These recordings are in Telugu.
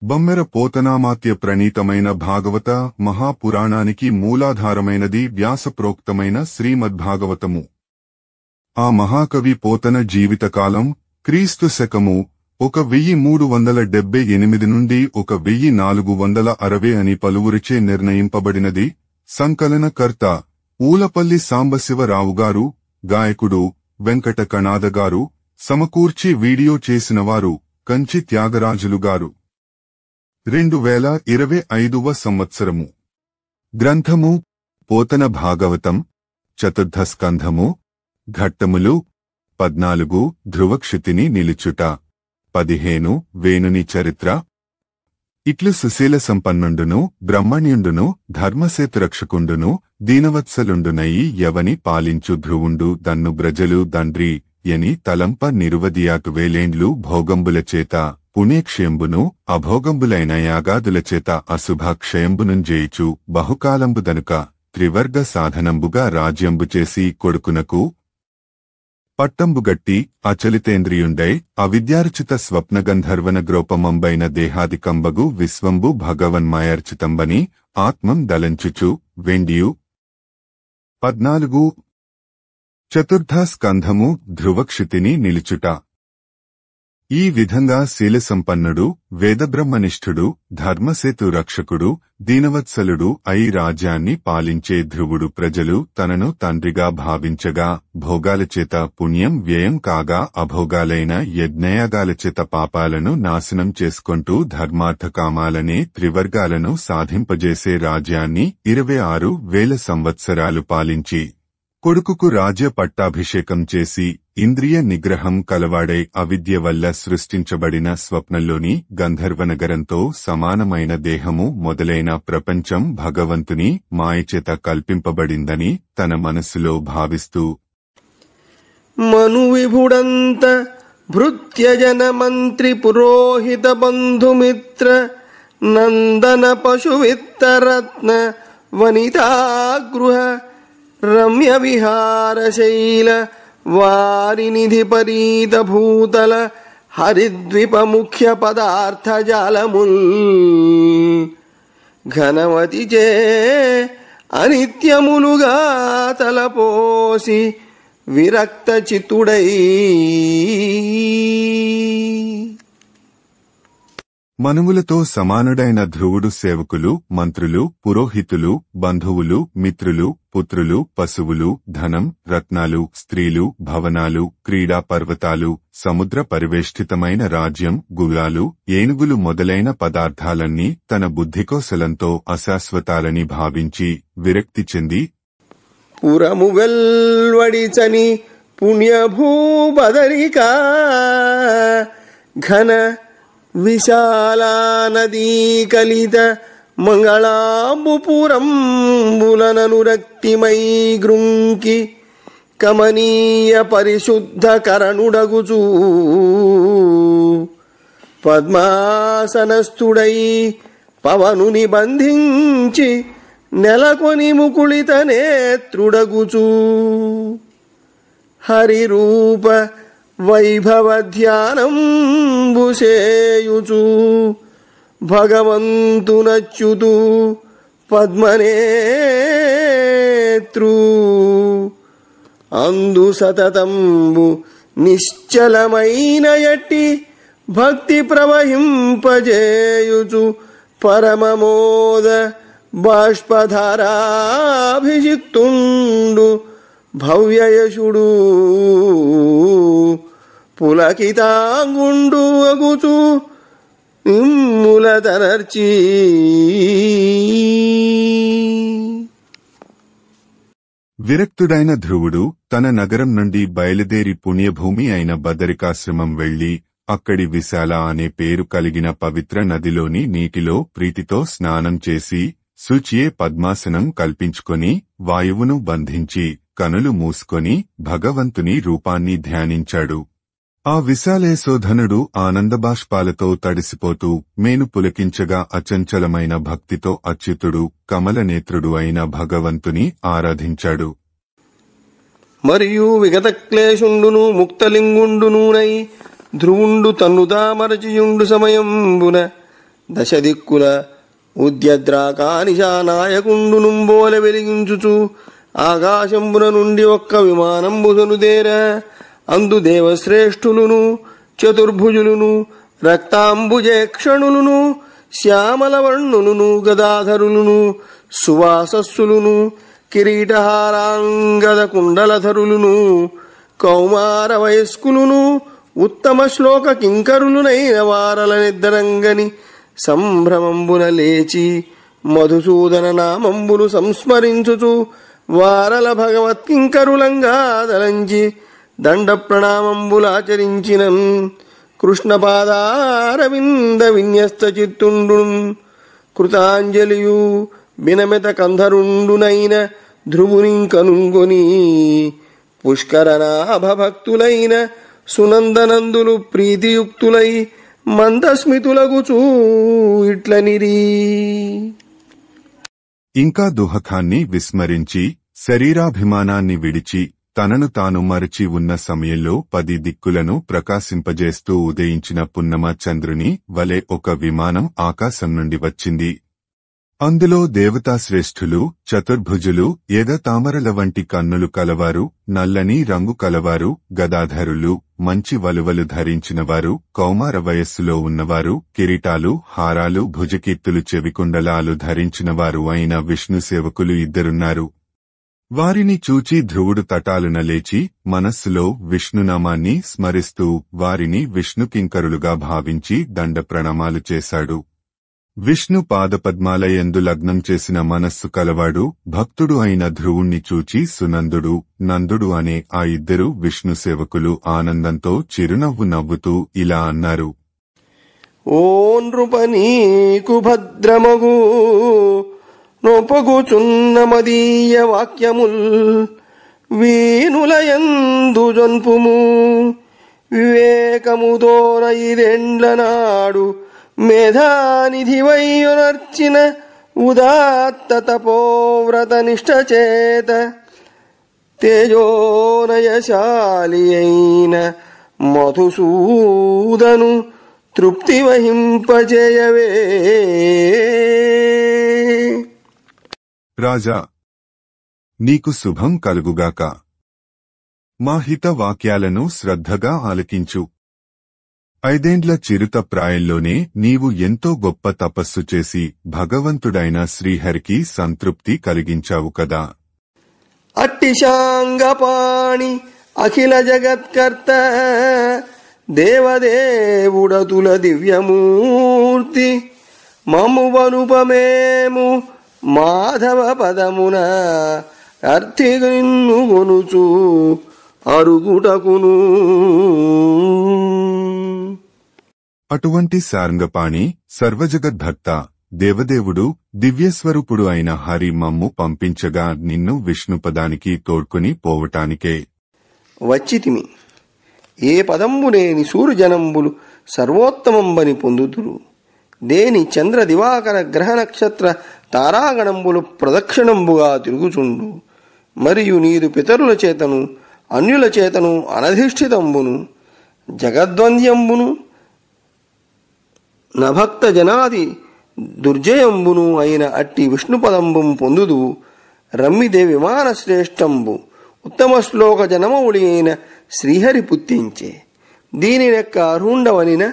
బమ్మెర పోతనామాత్య ప్రణీతమైన భాగవత మహాపురాణానికి మూలాధారమైనది వ్యాసప్రోక్తమైన శ్రీమద్భాగవతము. ఆ మహాకవి పోతన జీవితకాలం క్రీస్తు శకము 1378 నుండి 1460 అని పలువురిచే నిర్ణయింపబడినది. సంకలనకర్త ఊలపల్లి సాంబశివరావుగారు, గాయకుడు వెంకట కణాదగారు, సమకూర్చి వీడియో చేసినవారు కంచి త్యాగరాజులుగారు. 2025వ సంవత్సరము. గ్రంథము పోతన భాగవతం, చతుర్థ స్కంధము. ఘట్టములు 14 ధ్రువక్షితిని నిలుచుట, 15 వేణుని చరిత్ర. ఇట్లు సుశీల సంపన్నుండును బ్రహ్మణ్యుండును ధర్మసేతురక్షకుండును దీనవత్సలుండునయి యవని పాలించు ధ్రువుండు దన్ను బ్రజలు దండ్రి యని తలంప నిరువదియాకు వేలేండ్లు భోగంబులచేత పుణ్యక్షయంబును అభోగంబులైన యాగాదులచేత అశుభక్షయంబునుంజేయుచు బహుకాలంబుదనుక త్రివర్గ సాధనంబుగా రాజ్యంబు చేసి కొడుకునకు పట్టంబుగట్టి అచలితేంద్రియుండై అవిద్యార్చిత స్వప్నగంధర్వన గ్రోపమంబైన దేహాదికంబగు విశ్వంబు భగవన్మాయర్చితంబని ఆత్మం దలంచుచు వెండియు. 14 చతుర్థ స్కంధము ధ్రువక్షితిని నిలుచుట. ఈ విధంగా శీలసంపన్నుడు వేదబ్రహ్మనిష్ఠుడు ధర్మసేతు రక్షకుడు దీనవత్సలుడు అయి రాజ్యాన్ని పాలించే ధ్రువుడు ప్రజలు తనను తండ్రిగా భావించగా భోగాలచేత పుణ్యం వ్యయం కాగా అభోగాలైన యజ్ఞయాగాలచేత పాపాలను నాశనం చేసుకొంటూ ధర్మార్థకామాలనే త్రివర్గాలను సాధింపజేసే రాజ్యాన్ని 26,000 సంవత్సరాలు పాలించి కొడుకుకు రాజ్య పట్టాభిషేకం చేసి ఇంద్రియ నిగ్రహం కలవాడై అవిద్య వల్ల సృష్టించబడిన స్వప్నంలోని గంధర్వనగరంతో సమానమైన దేహము మొదలైన ప్రపంచం భగవంతుని మాయచేత కల్పింపబడిందని తన మనస్సులో భావిస్తూ మను విభుడంత భృత్యజన మంత్రి పురోహిత బంధుమిత్ర నందన పశువిత్తరత్న వనితాగృహ రమ్య విహారశైల వారినిధిపరీత భూతల హరిద్విప ముఖ్య పదార్థ జాలముల్ ఘనమతిచే అనిత్యములుగా తలపోసి విరక్త చిత్తుడై మనువులతో సమానుడైన ధ్రువుడు సేవకులు, మంత్రులు, పురోహితులు, బంధువులు, మిత్రులు, పుత్రులు, పశువులు, ధనం, రత్నాలు, స్త్రీలు, భవనాలు, క్రీడా పర్వతాలు, సముద్ర పరివేష్టితమైన రాజ్యం, గులాలు, ఏనుగులు మొదలైన పదార్థాలన్నీ తన బుద్ధికోశలంతో అశాశ్వతాలని భావించి విరక్తి చెంది పురము వెల్వడిచని పుణ్యభూబదరికా ఘన విశాలా నదీ కలిత మంగళాంబుపురంబులననురక్తిమై గృంకి కమనీయ పరిశుద్ధ కరణుడగుచూ పద్మాసనస్థుడై పవనుని బంధించి నెలకొని ముకుళిత నేత్రుడగుచూ హరిరూప వైభవ ధ్యానంబుసేయుచు భగవంతునచ్యుతు పద్మనేత్రు అందు సతతంబు నిశ్చలమైన యట్టి భక్తి ప్రవహింపజేయుచు పరమమోద బాష్పధారాభిజిత్తుండు భవ్యయశుడు పులకితాంగుండు అగుచు నిమ్ములతనర్చి విరక్తుడైన ధ్రువుడు తన నగరం నుండి బయలుదేరి పుణ్యభూమి అయిన బదరికాశ్రమం వెళ్లి అక్కడి విశాల అనే పేరు కలిగిన పవిత్ర నదిలోని నీటిలో ప్రీతితో స్నానం చేసి శుచియే పద్మాసనం కల్పించుకొని వాయువును బంధించి కనులు మూసుకొని భగవంతుని రూపాన్ని ధ్యానించాడు. ఆ విశాలేశోధనుడు ఆనందబాష్పాలతో తడిసిపోతూ మేను పులకించగా అచంచలమైన భక్తితో అచ్యుతుడు కమలనేత్రుడు అయిన భగవంతుని ఆరాధించాడు. మరియు విగత క్లేశుండును ముక్తలింగుండునూనై ధ్రువుండు తన్నుదామరచియుండు సమయంబున దశదిక్కుల ఉద్యద్రాకానిశానాయకుండునుంబోల వెలిగించుచు ఆకాశంబున నుండి ఒక్క విమానంబుదనుదేర అందు దేవశ్రేష్ఠులును చతుర్భుజులును రక్తాంబుజేక్షణులును శ్యామలవర్ణులును గదాధరులును సువాసస్సులును కిరీటహారాంగద కుండలధరులును కౌమార వయస్కులును ఉత్తమ శ్లోక కింకరులునైన వారల నిద్దరంగని సంభ్రమంబున లేచి మధుసూదన నామంబులు సంస్మరించుచు వారల భగవత్కింకరులంగా దలంచి దండ ప్రణామంబులాచరించిన కృష్ణపాదారవింద విన్యస్త చిత్తుండు కృతాంజలియు బినమెత కంధరుండునైన ధ్రువుని కనుగొని పుష్కరనాభ భక్తులైన సునందనందులు ప్రీతియుక్తులై మందస్మితులగుచూ ఇట్లనిరీ. ఇంకా దుహకాన్ని విస్మరించి శరీరాభిమానాన్ని విడిచి తనను తాను మరచి ఉన్న సమయంలో 10 దిక్కులను ప్రకాశింపజేస్తూ ఉదయించిన పున్నమ చంద్రుని వలె ఒక విమానం ఆకాశం నుండి వచ్చింది. అందులో దేవతాశ్రేష్ఠులు, చతుర్భుజులు, ఎద తామరల వంటి కన్నులు కలవారు, నల్లని రంగు కలవారు, గదాధరులు, మంచి వలువలు ధరించినవారు, కౌమార వయస్సులో ఉన్నవారు, కిరీటాలు, హారాలు, భుజకీర్తులు, చెవికుండలాలు ధరించినవారు అయిన విష్ణు సేవకులు 2 వారిని చూచి ధ్రువుడు తటాలున లేచి మనస్సులో విష్ణునామాన్ని స్మరిస్తూ వారిని విష్ణుకింకరులుగా భావించి దండ ప్రణామాలు చేశాడు. విష్ణు పాదపద్మాలయందు లగ్నం చేసిన మనస్సు కలవాడు భక్తుడు అయిన ధ్రువుణ్ణి చూచి సునందుడు, నందుడు అనే ఆ 2 విష్ణు సేవకులు ఆనందంతో చిరునవ్వు నవ్వుతూ ఇలా అన్నారు. ఓ నృప నీకు భద్రమగు నొపగుచున్న మదీయ వాక్యముల్ వీనులయందు జొన్పుము వివేకముతోన 2 నాడు మేధానిధివయ్యునర్చిన ఉదాత్త తపోవ్రత నిష్ఠచేత తేజోనయశాలి అయిన మధుసూదను తృప్తి వహింపజేయవే. రాజా, నీకు శుభం కలుగుగాక. మా హిత వాక్యాలను శ్రద్ధగా ఆలకించు. 5 ఏండ్ల చిరుత ప్రాయంలోనే నీవు ఎంతో గొప్ప తపస్సు చేసి భగవంతుడైన శ్రీహరికి సంతృప్తి కలిగించావు కదా. అట్టిశాంగపాణి అఖిల జగత్కర్త దేవదేవుడతుల దివ్యమూర్తి మమ్మువనుపమేము మాధవ పదమున అర్థిగును గొనుచు అరుగుటకును. అటువంటి సారంగపాణి, సర్వజగద్భక్త, దేవదేవుడు, దివ్యస్వరూపుడు అయిన హరి మమ్ము పంపించగా నిన్ను విష్ణుపదానికి తోడ్కొని పోవటానికే వచ్చితిమి. ఏ పదంబునేని సూర్యజనంబులు సర్వోత్తమంబని పొందుతురు. దేని చంద్ర దివాకర గ్రహ నక్షత్ర తారాగణంబులు ప్రదక్షిణంబుగా తిరుగుచుండు. మరియు నీదు పితరుల చేతను అన్యుల చేతను అనధిష్ఠితంబును జగద్వంద్యంబును నభక్త జనాది దుర్జయంబును అయిన అట్టి విష్ణుపదంబు పొందుదు. రమ్మిదే విమాన శ్రేష్టంబు ఉత్తమ శ్లోక జనమౌళి అయిన శ్రీహరి పుత్తించే. దీనినెక్క అరుండవనిన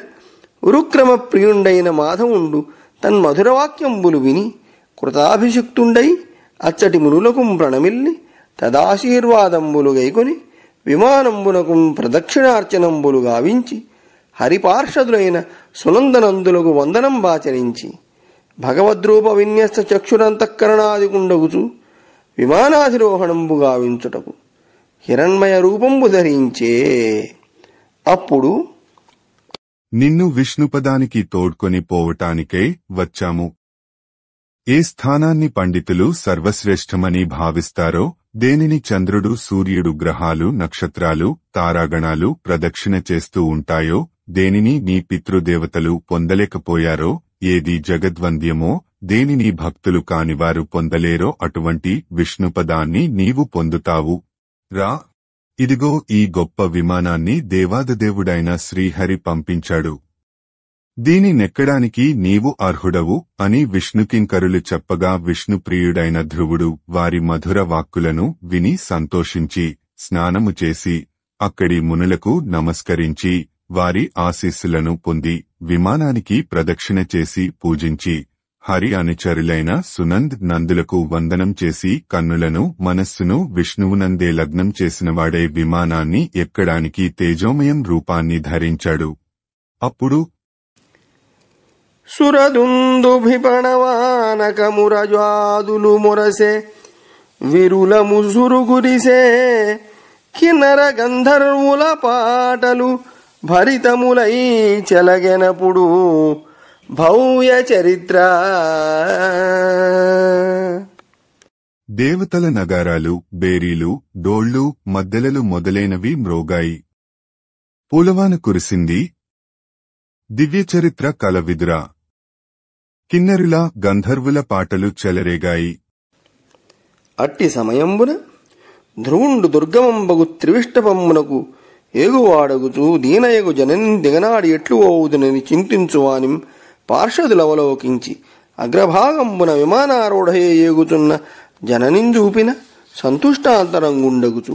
ఉరుక్రమ ప్రియుండైన మాధవుండు తన్మధురవాక్యంబులు విని కృతాభిషిక్తుండై అచ్చటి మునులకు ప్రణమిల్లి తదాశీర్వాదంబులు గైకొని విమానంబునకు ప్రదక్షిణార్చనంబులు గావించి హరిపార్షదులైన సునందనందులకు వందనంబాచరించి భగవద్రూప విన్యస్త చక్షురంతఃకరణాదికుండగుచు విమానాధిరోహణంబు గావించుటకు హిరణ్మయ రూపంబు ధరించే. అప్పుడు నిన్ను విష్ణుపదానికి తోడ్కొని పోవటానికై వచ్చాము. ఏ స్థానాన్ని పండితులు సర్వశ్రేష్టమని భావిస్తారో, దేనిని చంద్రుడు, సూర్యుడు, గ్రహాలు, నక్షత్రాలు, తారాగణాలు ప్రదక్షిణ చేస్తూ ఉంటాయో, దేనిని నీ పితృదేవతలు పొందలేకపోయారో, ఏది జగద్వంద్యమో, దేనిని భక్తులు కానివారు పొందలేరో అటువంటి విష్ణుపదాన్ని నీవు పొందుతావు. రా, ఇదిగో ఈ గొప్ప విమానాన్ని దేవాదిదేవుడైన శ్రీహరి పంపించాడు. దీని నెక్కడానికి నీవు అర్హుడవు అని విష్ణుకింకరులు చెప్పగా విష్ణుప్రియుడైన ధ్రువుడు వారి మధుర వాక్కులను విని సంతోషించి స్నానము చేసి అక్కడి మునులకు నమస్కరించి వారి ఆశీస్సులను పొంది విమానానికి ప్రదక్షిణ చేసి పూజించి హరి అనుచరులైన సునంద్ నందులకు వందనం చేసి కన్నులను మనస్సును విష్ణువునందే లగ్నం చేసినవాడే విమానాన్ని ఎక్కడానికి తేజోమయం రూపాన్ని ధరించాడు. అప్పుడు సురదుందుభిపణవానకమురజాదులు మొరసే విరుల ముసురుగురిసే కిన్నర గంధర్వుల పాటలు భరితములై చెలగెనపుడు భవ్య చరిత్ర. దేవతల నగారాలు, బేరీలు, డోళ్లు, మద్దెలలు మొదలైనవి మ్రోగాయి. పూలవాన కురిసింది. దివ్యచరిత్ర కలవిదురా. కిన్నరుల గంధర్వుల పాటలు చెలరేగాయి. అట్టి సమయంబున ధ్రువుండు దుర్గమంబగు త్రివిష్టపమ్మునకు ఏగువాడగుచు దీనయగు జనని దిగనాడి ఎట్లు ఓవుదునని చింతించువానిం పార్షదులవలోకించి అగ్రభాగంబున విమానారూఢయే ఏగుచున్న జననింజూపిన సంతుష్టాంతరంగుండగుచు.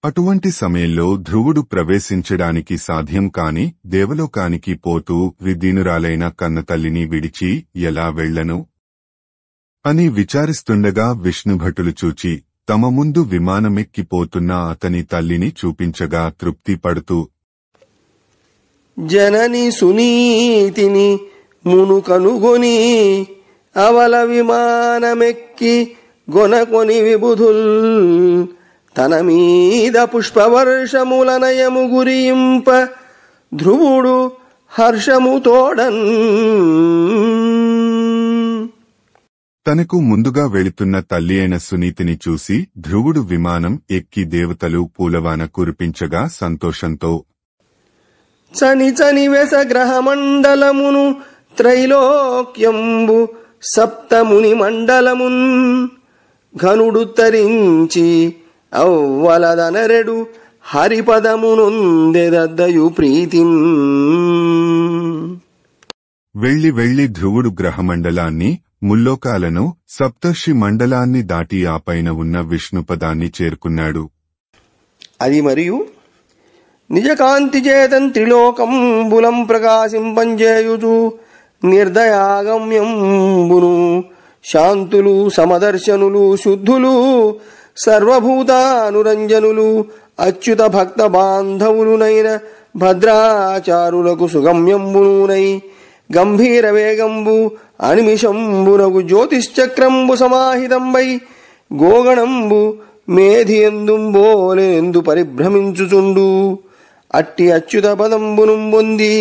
అటువంటి సమయంలో ధ్రువుడు ప్రవేశించడానికి సాధ్యం కాని దేవలోకానికి పోతూ విదీనురాలైన కన్నతల్లిని విడిచి ఎలా వెళ్లను అని విచారిస్తుండగా విష్ణుభటులు చూచి తమ ముందు విమానమెక్కిపోతున్న అతని తల్లిని చూపించగా తృప్తి పడుతూ జనని సునీతిని మును కనుగొని అవల విమానమెక్కి గొనకొని విబుధుల్ తన మీద పుష్పవర్షములనయము గురింప ధ్రువుడు హర్షము తోడన్. తనకు ముందుగా వెళుతున్న తల్లి అయిన సునీతిని చూసి ధ్రువుడు విమానం ఎక్కి దేవతలు పూలవాన కురిపించగా సంతోషంతో చని చని వెస గ్రహమండలమును త్రైలోక్యంబు సప్తముని మండలమున్ ఘనుడు తరించి అవ్వలదనరెడు హరిపదమునొందెదద్దయు ప్రీతిన్. వెళ్లి వెళ్లి ధ్రువుడు గ్రహమండలాన్ని, ముల్లోకాలను, సప్తర్షి మండలాన్ని దాటి ఆపైన ఉన్న విష్ణుపదాన్ని చేరుకున్నాడు. అది మరియు నిజకాంతి చేతం త్రిలోకంబులం ప్రకాశింపంజేయుచు నిర్దయాగమ్యంబును శాంతులు సమదర్శనులు శుద్ధులు సర్వభూతానురంజనులు అచ్యుత భక్త బాంధవులునైన భద్రాచారులకు సుగమ్యంబునై గంభీర వేగంబు అనిమిషంబునకు జ్యోతిశ్చక్రంబు సమాహితంబై గోగణంబు మేధియందుంబోలెందు పరిభ్రమించుచుండు. అట్టి అచ్యుత పదంబును పొంది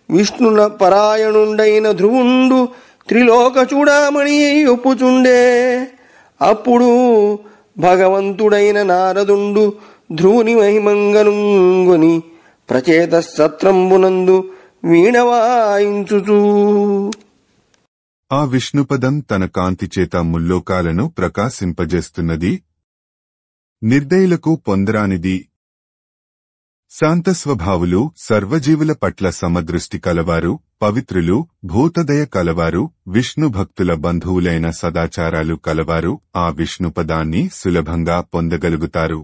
విష్ణున పరాయణుండైన ధ్రువుండు త్రిలోక చూడామణి ఒప్పుచుండే. అప్పుడు భగవంతుడైన నారదుండు ధ్రువుని మహిమంగనుంగొని ప్రచేత సత్రంబునందు వీణవాయించుచూ ఆ విష్ణుపదం తన కాంతిచేత ముల్లోకాలను ప్రకాశింపజేస్తున్నది. నిర్దయులకు పొందరానిది. శాంతస్వభావులు, సర్వజీవుల పట్ల సమదృష్టి కలవారు, పవిత్రులు, భూతదయ కలవారు, విష్ణు భక్తుల బంధువులైన సదాచారాలు కలవారు ఆ విష్ణుపదాన్ని సులభంగా పొందగలుగుతారు.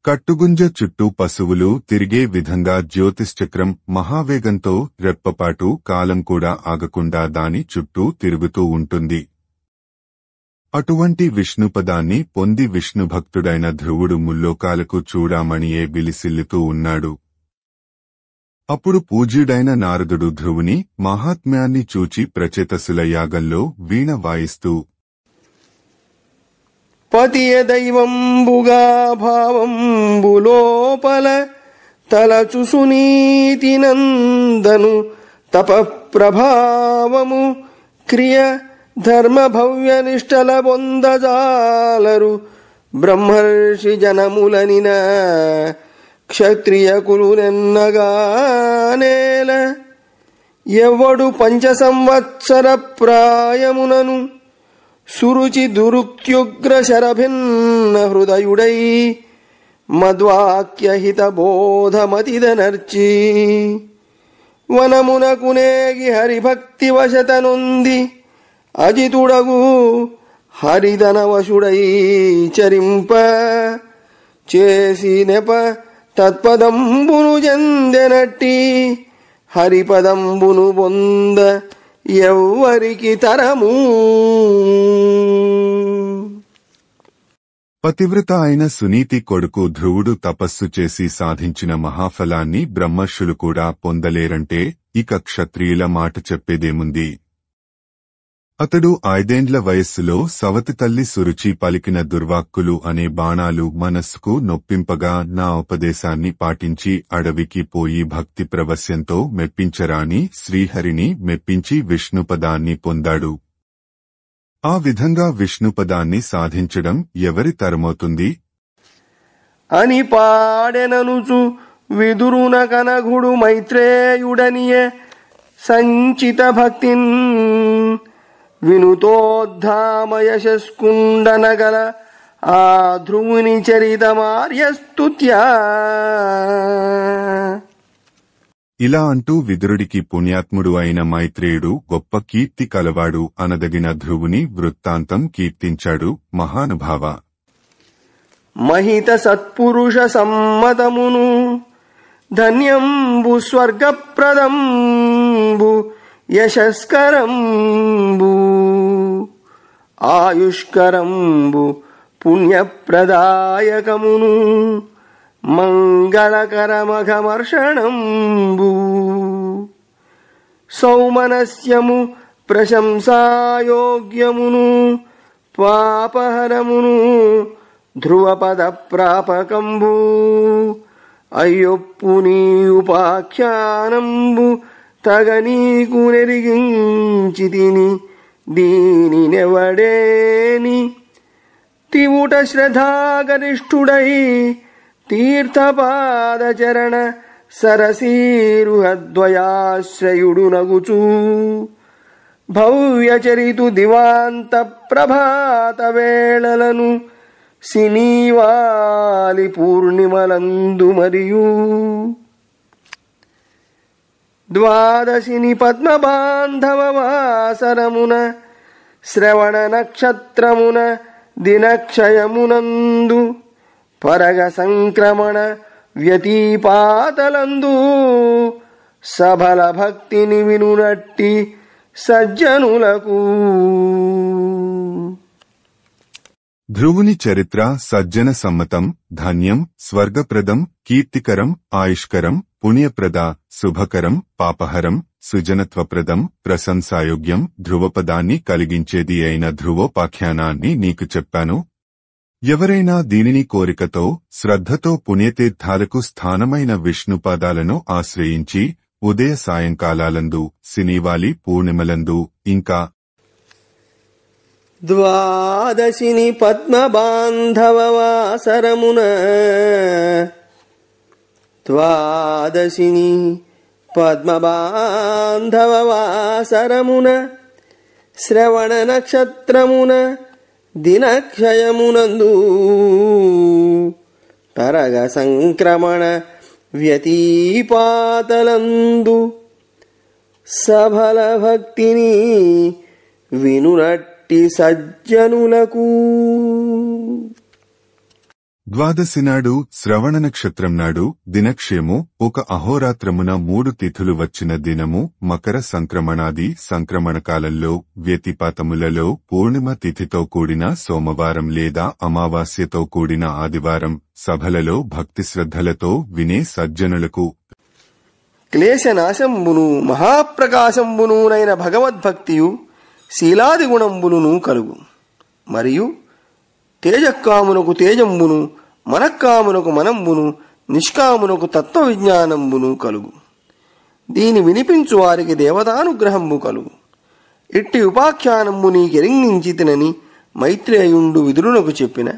కట్టుగుంజ చుట్టూ పశువులు తిరిగే విధంగా జ్యోతిశ్చక్రం మహావేగంతో రెప్పపాటు కాలం కూడా ఆగకుండా దాని చుట్టూ తిరుగుతూ ఉంటుంది. అటువంటి విష్ణుపదాన్ని పొంది విష్ణుభక్తుడైన ధ్రువుడు ముల్లోకాలకు చూడామణియే విలిసిల్లుతూ ఉన్నాడు. అప్పుడు పూజ్యుడైన నారదుడు ధ్రువుని మహాత్మ్యాన్ని చూచి ప్రచేతసుల యాగంలో వీణ వాయిస్తూ పతియ దైవంబుగా భావంబులోపల తలచు సునీతి నందను తపప్రభావము క్రియ ధర్మ భవ్య నిష్టల బొందజాలరు బ్రహ్మర్షి జనములనిన క్షత్రియ కులునెన్నగానేల ఎవ్వడు 5 సంవత్సర ప్రాయమునను సురుచి దురుక్త్యుగ్ర శరభిన్న హృదయుడై మద్వాక్యహిత బోధమతిదనర్చి వనమునకునేగి హరిభక్తి వశతనుంది అజితుడగు హరిధనవశుడై చరింప చేసి నెప తత్పదంబును జందెనట్టి హరిపదంబును పొంద ఎవ్వరికి తరము. పతివ్రత అయిన సునీతి కొడుకు ధ్రువుడు తపస్సు చేసి సాధించిన మహాఫలాన్ని బ్రహ్మర్షులు కూడా పొందలేరంటే ఇక క్షత్రియుల మాట చెప్పేదేముంది. అతడు 5 వయస్సులో సవతి తల్లి సురుచి పలికిన దుర్వాక్కులు అనే బాణాలు మనస్సుకు నొప్పింపగా నా ఉపదేశాన్ని పాటించి అడవికి పోయి భక్తి ప్రవస్యంతో మెప్పించరాని శ్రీహరిని మెప్పించి విష్ణుపదాన్ని పొందాడు. ఆ విధంగా విష్ణుపదాన్ని సాధించడం ఎవరి తరమవుతుంది అని పాడెననుచు విదురున కనఘుడు మైత్రేయుడనియే సంచిత భక్తిన్ వినుతోద్ధామ యశస్కుండనగల ఆ ధ్రువుని చరితమార్యస్తుత్యా. ఇలా అంటూ విదురుడికి పుణ్యాత్ముడు అయిన మైత్రేయుడు గొప్ప కీర్తి కలవాడు అనదగిన ధ్రువుని వృత్తాంతం కీర్తించాడు. మహానుభావ, మహిత సత్పురుష సమ్మతమును ధన్యంబు స్వర్గప్రదంబు యశస్కరంబు ఆయుష్కరంబు పుణ్యప్రదాయకమును మంగళకరమఘమర్షణంబు సౌమనస్యము ప్రశంసాయోగ్యమును పాపహరమును ధ్రువపద ప్రాపకంబు అయ్యొప్పు నీ ఉపాఖ్యానంబు తగనీకు నెరిగించితిని దీనినెవడేని తివుట శ్రద్ధాగరిష్ఠుడై తీర్థపాదచరణ సరసీరుహద్వయాశ్రయుడు నగుచూ భవ్యచరితు దివాంత ప్రభాత వేళలను సినీవాలి పూర్ణిమలందు మరియు ద్వాదశిని పద్మబాంధవ వాసరమున శ్రవణ నక్షత్రమున దినక్షయమునందు పరగ సంక్రమణ వ్యతిపాతలందు సబల భక్తిని వినునట్టి సజ్జనులకు. ధ్రువుని చరిత్ర సజ్జన సమ్మతం, ధన్యం, స్వర్గప్రదం, కీర్తికరం, ఆయుష్కరం, పుణ్యప్రద, శుభకరం, పాపహరం, సుజనత్వప్రదం, ప్రశంసాయోగ్యం, ధ్రువపదాన్ని కలిగించేది అయిన ధ్రువోపాఖ్యానాన్ని నీకు చెప్పాను. ఎవరైనా దీనిని కోరికతో శ్రద్ధతో పుణ్యతీర్థాలకు స్థానమైన విష్ణుపాదాలను ఆశ్రయించి ఉదయ సాయంకాలాలందు సినీవాలి పూర్ణిమలందు ఇంకా ద్వాదశిని పద్మబాంధవ వాసరమున ద్వాదశిని పద్మబాంధవ వాసరమున శ్రవణ నక్షత్రమున దినక్షయమునందు పరగ సంక్రమణ వ్యతిపాతలందు సబల భక్తిని వినునట్టి సజ్జనులకు. ద్వాదశి నాడు శ్రవణ నక్షత్రం నాడు దినక్షయము ఒక అహోరాత్రమున 3 తిథులు వచ్చిన దినము మకర సంక్రమణాది సంక్రమణకాలంలో వ్యతిపాతములలో పూర్ణిమ తిథితో కూడిన సోమవారం లేదా అమావాస్యతో కూడిన ఆదివారం సభలలో భక్తి శ్రద్ధలతో వినే సజ్జనులకు క్లేశనాశంబును మహాప్రకాశంబునూనైన భగవద్భక్తియు శీలాది గుణంబులును కలుగు. మరియు తేజక్కామునకు తేజంబును మనక్కామునకు మనంబును నిష్కామునకు తత్వ విజ్ఞానంబును కలుగు. దీని వినిపించు వారికి దేవతానుగ్రహంబు కలుగు. ఇట్టి ఉపాఖ్యానంబు నీకెరింగించితినని మైత్రేయుండు విదురునకు చెప్పిన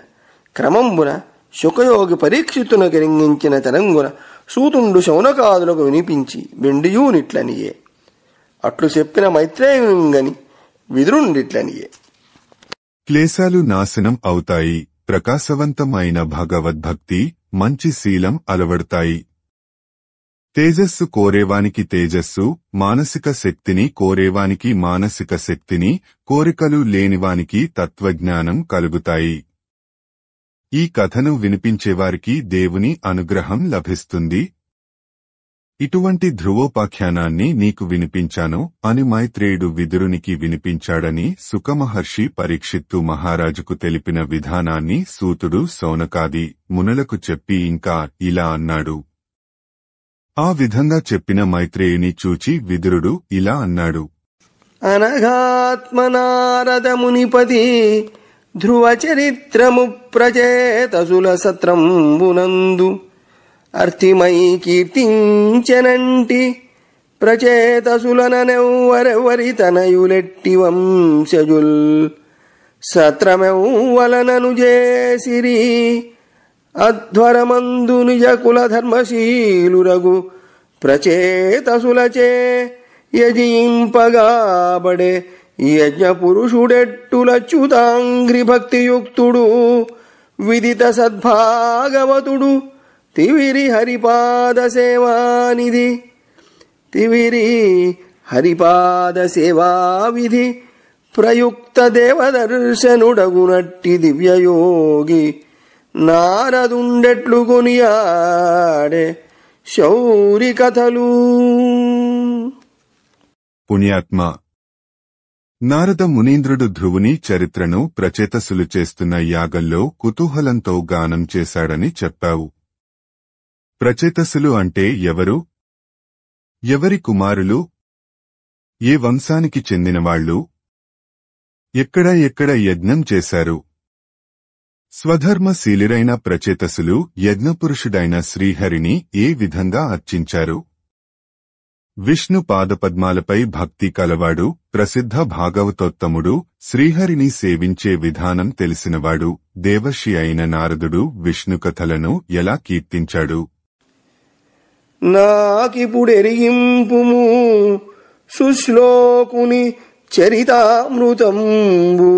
క్రమంబున శుకయోగి పరీక్షితునకెరింగించిన తెలంగున సూతుండు శౌనకాదులకు వినిపించి బెండియూనిట్లనియే. అట్లు చెప్పిన మైత్రేయునింగని విదురుండిట్లనియే. క్లేశాలు నాశనం అవుతాయి, ప్రకాశవంతమైన భగవద్భక్తి మంచి శీలం అలవడతాయి. తేజస్సు కోరేవానికి తేజస్సు, మానసిక శక్తిని కోరేవానికి మానసిక శక్తిని, కోరికలు లేనివానికి తత్వజ్ఞానం కలుగుతాయి. ఈ కథను వినిపించేవారికి దేవుని అనుగ్రహం లభిస్తుంది. ఇటువంటి ధ్రువోపాఖ్యానాన్ని నీకు వినిపించాను అని మైత్రేయుడు విదురునికి వినిపించాడని సుఖమహర్షి పరీక్షిత్తు మహారాజుకు తెలిపిన విధానాన్ని సూతుడు శౌనకాది మునులకు చెప్పి ఇంకా ఇలా అన్నాడు. ఆ విధంగా చెప్పిన మైత్రేయుని చూచి విదురుడు ఇలా అన్నాడు. అనఘాత్మనారద మునిపతి ధ్రువ చరిత్రము ప్రచేతసుల సత్రంబునందు అర్థిమై కీర్తించెనంటి ప్రచేతసులనెవ్వరెవ్వరి తనయులెట్టి వంశజుల్ సత్రమెవ్వలనను చేసిరి అధ్వరమందు నిజ కుల ధర్మశీలురగు ప్రచేతసులచే యజింపగాబడే యజ్ఞ పురుషుడెట్టులచ్యుతాంగ్రి భక్తియుక్తుడు విదిత సద్భాగవతుడు తివిరి హరిపాద సేవానిధి తివిరి హరిపాద సేవావిధి ప్రయుక్త దేవదర్శనుడగునట్టి దివ్యయోగి నారదుండెట్లు కొనియాడే శౌరి కథలు. పుణ్యాత్మ నారద మునీంద్రుడు ధ్రువుని చరిత్రను ప్రచేతసులు చేస్తున్న యాగంలో కుతూహలంతో గానం చేశాడని చెప్పావు. ప్రచేతసులు అంటే ఎవరు? ఎవరి కుమారులు? ఏ వంశానికి చెందినవాళ్లు? ఎక్కడ యజ్ఞం చేశారు? స్వధర్మశీలురైన ప్రచేతసులు యజ్ఞపురుషుడైన శ్రీహరిని ఏ విధంగా అర్చించారు? విష్ణు పాదపద్మాలపై భక్తి కలవాడు, ప్రసిద్ధ భాగవతోత్తముడు, శ్రీహరిని సేవించే విధానం తెలిసినవాడు దేవర్షి అయిన నారదుడు విష్ణుకథలను ఎలా కీర్తించాడు? నాకిపుడెరిగింపుము సుశ్లోకుని చరితామృతంబు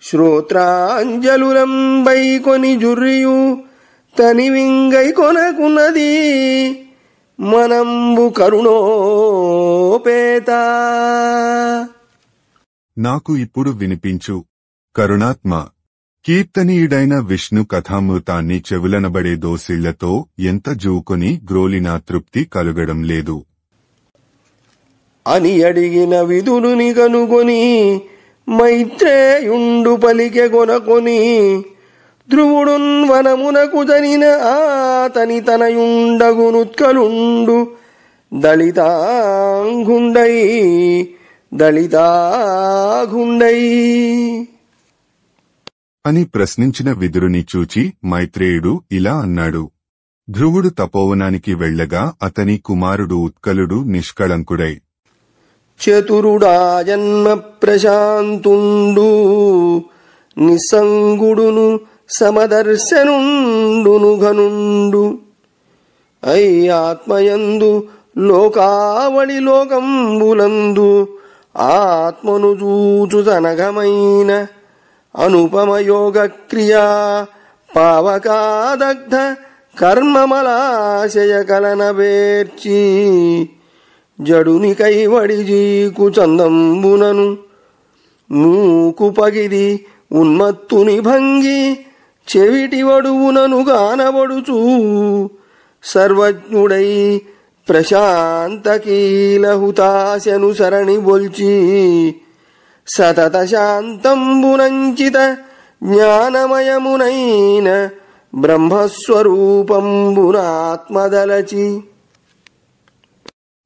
శ్రోత్రాంజలులంబై కొని జుర్రియు తనివింగై కొనకున్నది మనంబు కరుణోపేత. నాకు ఇప్పుడు వినిపించు కరుణాత్మ. కీర్తనీయుడైన విష్ణు కథామృతాన్ని చెవులనబడే దోసిళ్లతో ఎంత జూకొని గ్రోలినా తృప్తి కలుగడం లేదు అని అడిగిన విదురుని కనుగొని మైత్రేయుండు పలికె కొనకొని ధ్రువుడున్ వనమునకు జనిన ఆతని తనయుండగునుత్కలుండు దళితాంగుండై అని ప్రశ్నించిన విదురుని చూచి మైత్రేయుడు ఇలా అన్నాడు. ధ్రువుడు తపోవనానికి వెళ్లగా అతని కుమారుడు ఉత్కలుడు నిష్కళంకుడై చతురుడా జన్మ ప్రశాంతుండు నిస్సంగుడును సమదర్శనుండును ఘనుండు ఐ ఆత్మయందు లోకావళి లోకంబులందు ఆత్మను చూచు సనఘమైన అనుపమయోగ క్రియా పావకాదగ్ధ కర్మమలాశయ కలనబేర్చి జడుని కైవడి జీకు చందంబునను మూకు పగిది ఉన్మత్తుని భంగి చెవిటి వడువునను గానబడుచు సర్వజ్ఞుడై ప్రశాంతకీలహుతాశను సరణి బొల్చి సతత శాంతంబునంచిత జ్ఞానమయమునైన బ్రహ్మస్వరూపంబునాత్మదలచి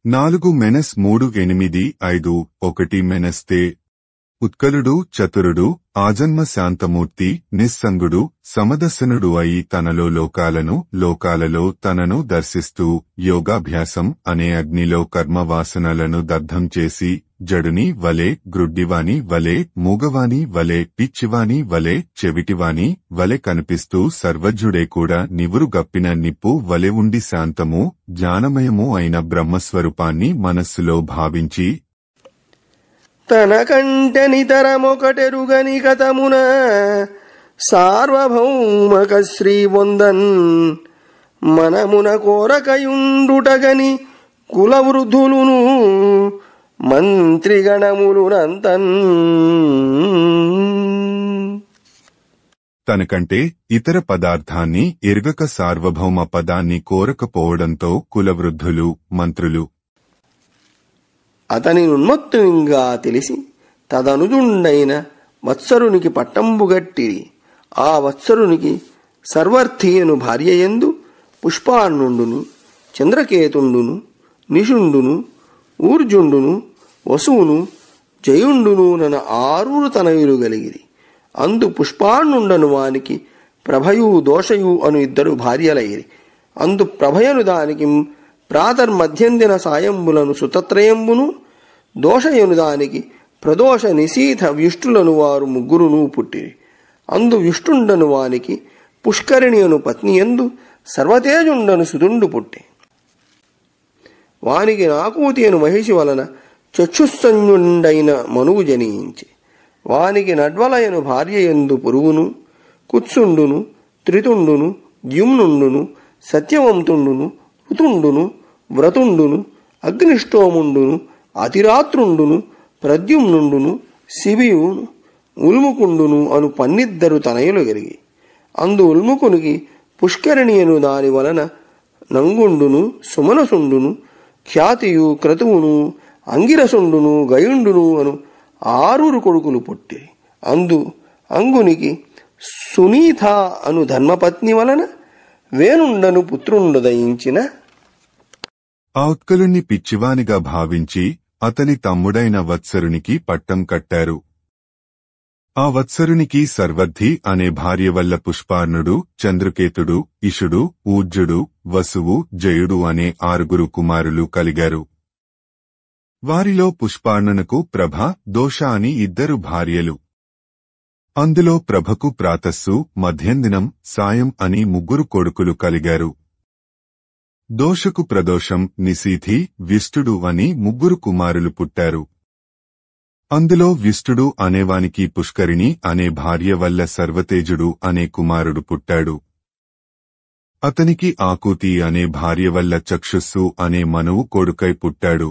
4-3-8-1 ఉత్కలుడు చతురుడు ఆజన్మ శాంతమూర్తి నిస్సంగుడు సమదర్శనుడు అయి తనలో లోకాలలో తనను దర్శిస్తూ యోగాభ్యాసం అనే అగ్నిలో కర్మవాసనలను దగ్ధం చేసి జడుని వలె గ్రుడ్డివాని వలె మూగవాని వలె పిచ్చివాని వలె చెవిటివాని వలె కనిపిస్తూ సర్వజ్ఞుడే కూడా నివురు గప్పిన నిప్పు వలె ఉండి శాంతము జ్ఞానమయము అయిన బ్రహ్మస్వరూపాన్ని మనస్సులో భావించి తనకంటె నితరమొకటెరుగని కథమున సార్వభౌమక శ్రీ వందన్ మనమున కోరకయుండుటగని కులవృద్ధులును మంత్రిగణములునంతన్. తనకంటే ఇతర పదార్థాన్ని ఎరుగక సార్వభౌమ పదాన్ని కోరకపోవడంతో కులవృద్ధులు, మంత్రులు అతని ఉన్మత్తునిగా తెలిసి తదనుజుండైన వత్సరునికి పట్టంబుగట్టిరి. ఆ వత్సరునికి సర్వర్ధియను భార్యయందు పుష్పార్ణుండును, చంద్రకేతుండును, నిషుండును, ఊర్జుండును, వసువును, జయుండును నన 6 తనయులు గలిగిరి. అందు పుష్పార్ణుండను వానికి ప్రభయు దోషయు అను 2 భార్యలైరి. అందు ప్రభయను దానికి ప్రాతర్మధ్యందిన సాయంబులను సుతత్రయంబును, దోషయను దానికి ప్రదోష నిశీథ వ్యుష్టులను వారు 3 పుట్టిరి. అందు వ్యుష్టుండను వానికి పుష్కరిణి అను పత్నియందు సర్వతేజుండను సుతుండు పుట్టి. వానికి నాకూతి అను మహిషి వలన చక్షుస్సంయుండైన మనువు జనించి. వానికి నడ్వలయను భార్యయందు పురుగును, కుత్సుండును, త్రితుండును, ద్యుమ్నుండును, సత్యవంతుండును, ఋతుండును, వ్రతుండును, అగ్నిష్టోముండును, అతిరాత్రుండును, ప్రద్యుమ్నుండును, శిబియును, ఉల్ముకుండును అను 12 తనయులు గలిగి. అందు ఉల్ముకునికి పుష్కరిణి అను దాని వలన నంగుండును, సుమనసుండును, ఖ్యాతియు, క్రతువును, అంగిరసుండును, గయుండును అను 6 కొడుకులు పుట్టిరి. అందు అంగునికి సునీత అను ధర్మపత్ని వలన వేణుండను పుత్రుండు దయించిన. ఆ ఉత్కలుణ్ణి పిచ్చివానిగా భావించి అతని తమ్ముడైన వత్సరునికి పట్టం కట్టారు. ఆ వత్సరునికి సర్వద్ధి అనే భార్య వల్ల పుష్పార్ణుడు, చంద్రకేతుడు, ఇషుడు, ఊర్జుడు, వసువు, జయుడు అనే 6 కుమారులు కలిగారు. వారిలో పుష్పార్ణనకు ప్రభ, దోష అని 2 భార్యలు. అందులో ప్రభకు ప్రాతస్సు, మధ్యందినం, సాయం అని 3 కొడుకులు కలిగారు. దోషకు ప్రదోషం, నిశీథి, వ్యుష్టుడు అని 3 కుమారులు పుట్టారు. అందులో వ్యుష్టుడు అనేవానికి పుష్కరిణి అనే భార్య వల్ల సర్వతేజుడు అనే కుమారుడు పుట్టాడు. అతనికి ఆకూతి అనే భార్య వల్ల చక్షుస్సు అనే మనువు కొడుకై పుట్టాడు.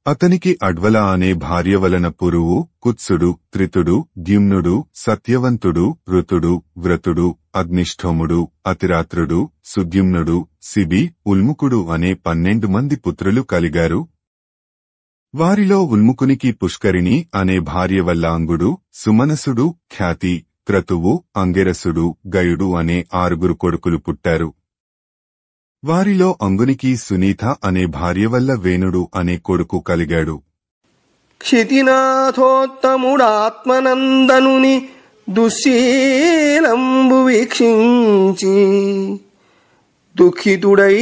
అతనికి అడ్వల అనే భార్య వలన పురువు, కుత్సుడు, త్రితుడు, ద్యుమ్నుడు, సత్యవంతుడు, ఋతుడు, వ్రతుడు, అగ్నిష్ఠోముడు, అతిరాత్రుడు, సుద్యుమ్నుడు, శిబి, ఉల్ముకుడు అనే 12 మంది పుత్రులు కలిగారు. వారిలో ఉల్ముకునికి పుష్కరిణి అనే భార్య వల్ల అంగుడు, సుమనసుడు, ఖ్యాతి, క్రతువు, అంగిరసుడు, గయుడు అనే 6 కొడుకులు పుట్టారు. వారిలో అంగునికి సునీత అనే భార్య వల్ల వేణుడు అనే కొడుకు కలిగాడు. క్షితినాథోత్తముడాత్మనందనుని దుశ్శీలంబు వీక్షించి దుఃఖితుడై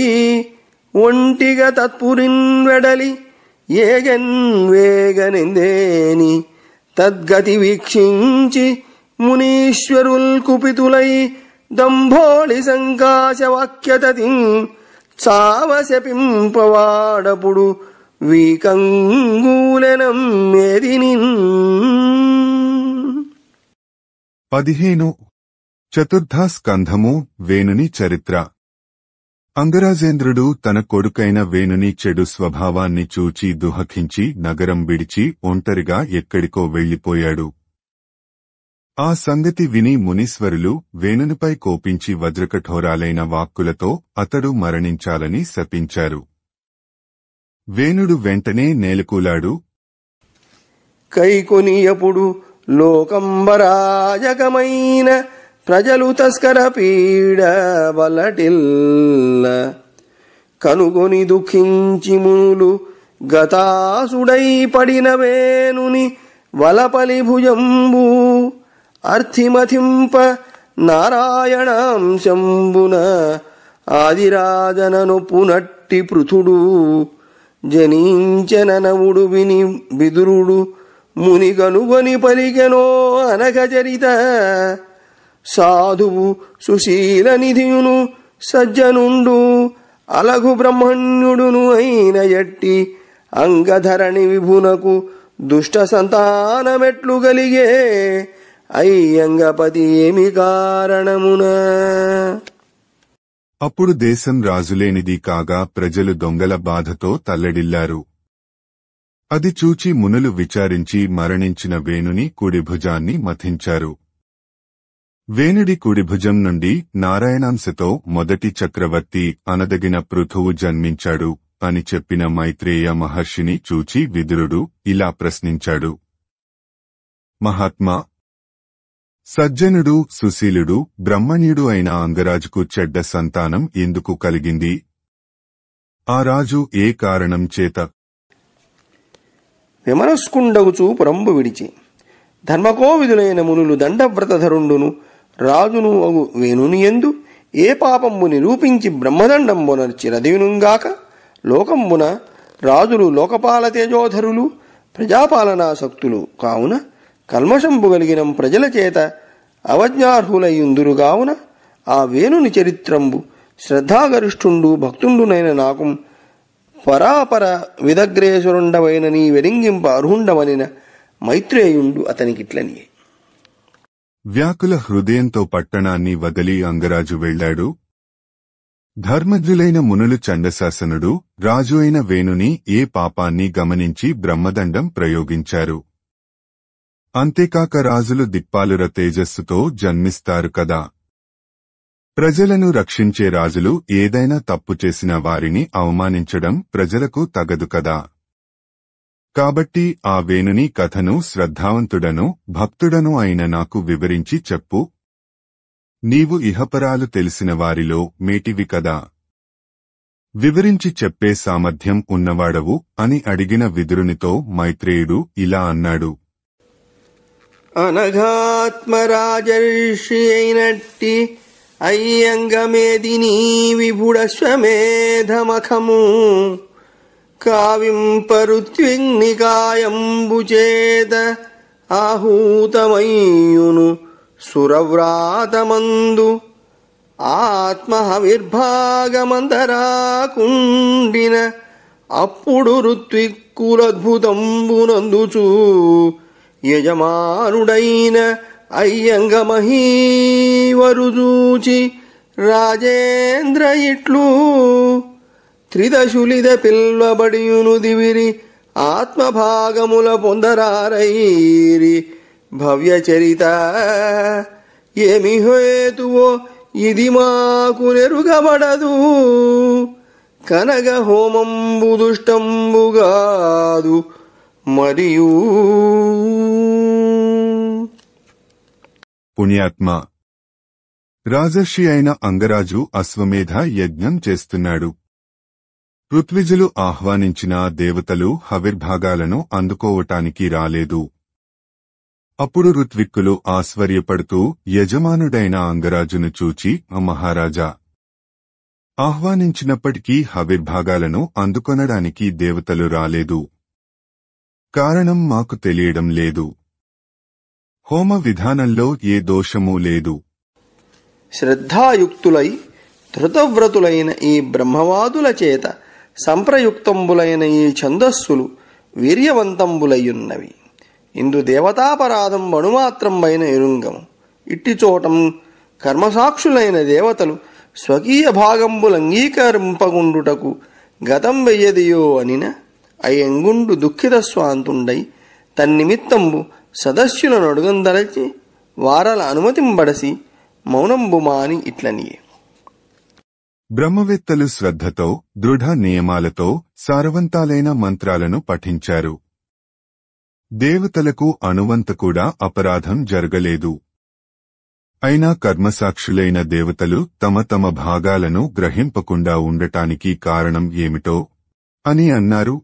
ఒంటిగా తత్పురిన్ వెడలి ఏగన్ వేగనిందేని తద్గతి వీక్షించి మునీశ్వరుల్ కుపితులై దంభోళి సంకాశవాక్యతతిం చావశపింపవాడపుడు వీకంగూలెనం మేదినిన్. 15 చతుర్థ స్కంధము వేణుని చరిత్ర. అంగరాజేంద్రుడు తన కొడుకైన వేణుని చెడు స్వభావాన్ని చూచి దుఃఖించి నగరం విడిచి ఒంటరిగా ఎక్కడికో వెళ్లిపోయాడు. ఆ సంగతి విని మునీశ్వరులు వేణునిపై కోపించి వజ్రకఠోరాలైన వాక్కులతో అతడు మరణించాలని శపించారు. వేణుడు వెంటనే నేలకూలాడు. కైకొనియపుడు లోకంబరాజకమైన ప్రజలు తస్కర పీడ వలటిల్ల కనుగొని దుఃఖించి మునులు గతాసుడై పడిన వేణుని వలపలి భుజంబు అర్థిమథింప నారాయణాంశంబున ఆదిరాజననొప్పునట్టి పృథుడు జనించెననవుడు విని బిదురుడు ముని కనుగొని పలికెనో అనఘచరిత. సాధువు సుశీల నిధియును సజ్జనుండు అలఘు బ్రహ్మణ్యుడును అయిన ఎట్టి అంగధరణి విభునకు దుష్ట సంతానమెట్లు గలిగే అయ్యంగపతి ఏమి కారణమున. అప్పుడు దేశం రాజులేనిది కాగా ప్రజలు దొంగల బాధతో తల్లడిల్లారు. అది చూచి మునులు విచారించి మరణించిన వేణుని కుడిభుజాన్ని మథించారు. వేణుడి కుడిభుజం నుండి నారాయణాంశతో మొదటి చక్రవర్తి అనదగిన పృథువు జన్మించాడు అని చెప్పిన మైత్రేయ మహర్షిని చూచి విదురుడు ఇలా ప్రశ్నించాడు. మహాత్మా, సజ్జనుడు, సుశీలుడు, బ్రహ్మణ్యుడు అయిన అంగరాజుకు చెడ్డ సంతానం ఎందుకు కలిగింది? ఆ రాజు ఏ కారణం చేత విమనస్కుండగుచూ పురంబు విడిచి ధర్మకోవిదులైన మునులు దండవ్రతధరుండును రాజును అగు వేణునియందు ఏ పాపంబు నిరూపించి బ్రహ్మదండంబునర్చి రదివినుంగాక లోకంబున రాజులు లోకపాల తేజోధరులు ప్రజాపాలనాసక్తులు కావున కల్మషంబు కలిగిన ప్రజల చేత అవజ్ఞార్హులయ్యుందురు కావున ఆ వేణుని చరిత్రంబు శ్రద్ధాగరిష్ఠుండు భక్తుండునైన నాకు పరాపర విదగ్రేశ్వరుండవైన నీ వెరింగింప అర్హుండమనిన మైత్రేయుండు అతనికిట్లనియే. వ్యాకుల హృదయంతో పట్టణాన్ని వదిలి అంగరాజు వెళ్లాడు. ధర్మజ్ఞులైన మునులు చండశాసనుడు, రాజు అయిన వేణుని ఏ పాపాన్ని గమనించి బ్రహ్మదండం ప్రయోగించారు. అంతేకాక రాజులు దిక్పాలుర తేజస్సుతో జన్మిస్తారు కదా. ప్రజలను రక్షించే రాజులు ఏదైనా తప్పు చేసిన వారిని అవమానించడం ప్రజలకు తగదు కదా. కాబట్టి ఆ వేణుని కథను శ్రద్ధావంతుడను భక్తుడను అయిన నాకు వివరించి చెప్పు. నీవు ఇహపరాలు తెలిసిన వారిలో మేటివి కదా. వివరించి చెప్పే సామర్థ్యం ఉన్నవాడవు అని అడిగిన విదురునితో మైత్రేయుడు ఇలా అన్నాడు. అనఘాత్మరాజర్షి అయినట్టి అయ్యంగమేదినీ విభుడశ్వమేధమఖము కావింపరుత్విగ్నికాయంబుచేత ఆహూతమయ్యును సురవ్రాతమందు ఆత్మహవిర్భాగమందరాకుండిన అప్పుడు ఋత్విక్కులద్భుతంబునందుచూ యజమానుడైన అయ్యంగమహీవరుజూచి రాజేంద్ర ఇట్లు త్రిదశులిద పిల్వబడియును దివిరి ఆత్మభాగముల పొందరారైరి భవ్యచరిత ఏమి హేతువో ఇది మాకు నెరుగబడదు కనగ హోమంబు దుష్టంబుగాదు మరియు. పుణ్యాత్మ, రాజర్షి అయిన అంగరాజు అశ్వమేధ యజ్ఞం చేస్తున్నాడు. ఋత్విజులు ఆహ్వానించిన దేవతలు హవిర్భాగాలను అందుకోవటానికి రాలేదు. అప్పుడు ఋత్విక్కులు ఆశ్వర్యపడుతూ యజమానుడైన అంగరాజును చూచి, మహారాజా, ఆహ్వానించినప్పటికీ హవిర్భాగాలను అందుకొనడానికి దేవతలు రాలేదు. కారణం మాకు తెలియడం లేదు. హోమ విధానంలో ఏ దోషమూ లేదు. శ్రద్ధాయుక్తులై ధృతవ్రతులైన ఈ బ్రహ్మవాదుల చేత సంప్రయుక్తంబులైన ఈ ఛందస్సులు వీర్యవంతంబులయ్యున్నవి. ఇందు దేవతాపరాధం అణుమాత్రంబైన ఎరుంగము. ఇట్టిచోటం కర్మసాక్షులైన దేవతలు స్వకీయ భాగంబులంగీకరింపగుండుటకు గతం వెయ్యదియో అనిన అయ్యంగుండు దుఃఖిత స్వాంతుండై తన్నిమిత్తంబు సదస్యులను అడుగందలచి వారల అనుమతింబడసి మౌనంబు మాని ఇట్లనియే. బ్రహ్మవేత్తలు శ్రద్ధతో దృఢ నియమాలతో సారవంతాలైన మంత్రాలను పఠించారు. దేవతలకు అణువంత కూడా అపరాధం జరగలేదు. అయినా కర్మసాక్షులైన దేవతలు తమ తమ భాగాలను గ్రహింపకుండా ఉండటానికి కారణం ఏమిటో అని అన్నారు.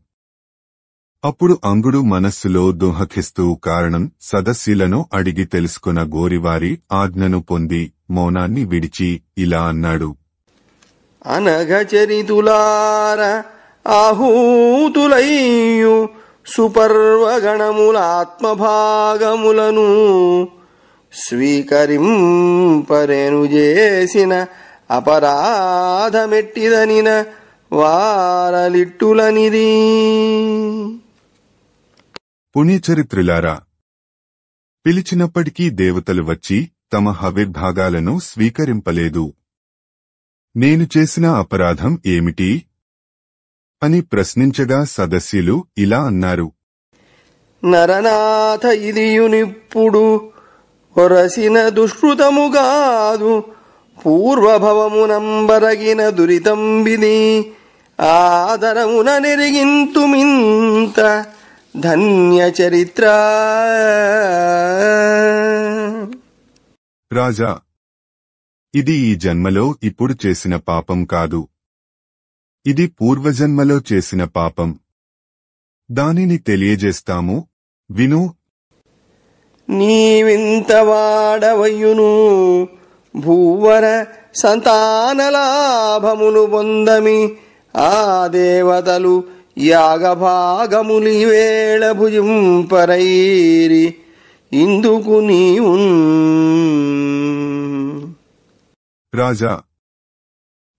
అప్పుడు అంగుడు మనస్సులో దుఃఖిస్తూ కారణం సదస్యులను అడిగి తెలుసుకున్న గోరివారి ఆజ్ఞను పొంది మౌనాన్ని విడిచి ఇలా అన్నాడు. అనఘచరితులార ఆహూతులయ్యు సుపర్వగణములాత్మభాగములను స్వీకరింపరేను చేసిన అపరాధమెట్టిదనిన వారలిట్టులనిది. పుణ్యచరిత్రులారా, పిలిచినప్పటికీ దేవతలు వచ్చి తమ హవిర్భాగాలను స్వీకరింపలేదు. నేను చేసిన అపరాధం ఏమిటి అని ప్రశ్నించగా సదస్యులు ఇలా అన్నారు. నరనాథ ఇదియునిప్పుడు ఒరసిన దుష్కృతముగాదు, పూర్వభవమునంబరగిన దురితంబిది, ఆదరమున నెరిగింతుమింత ధన్య చరిత్ర. రాజా, ఇది ఈ జన్మలో ఇప్పుడు చేసిన పాపం కాదు, ఇది పూర్వజన్మలో చేసిన పాపం. దానిని తెలియజేస్తాము, విను. నీవింత వాడవయ్యును భూవర సంతానలాభమును పొందమి, ఆ దేవతలు యాగభాగములివేళ భుజింపరైరి, ఇందుకు నీవు. రాజా,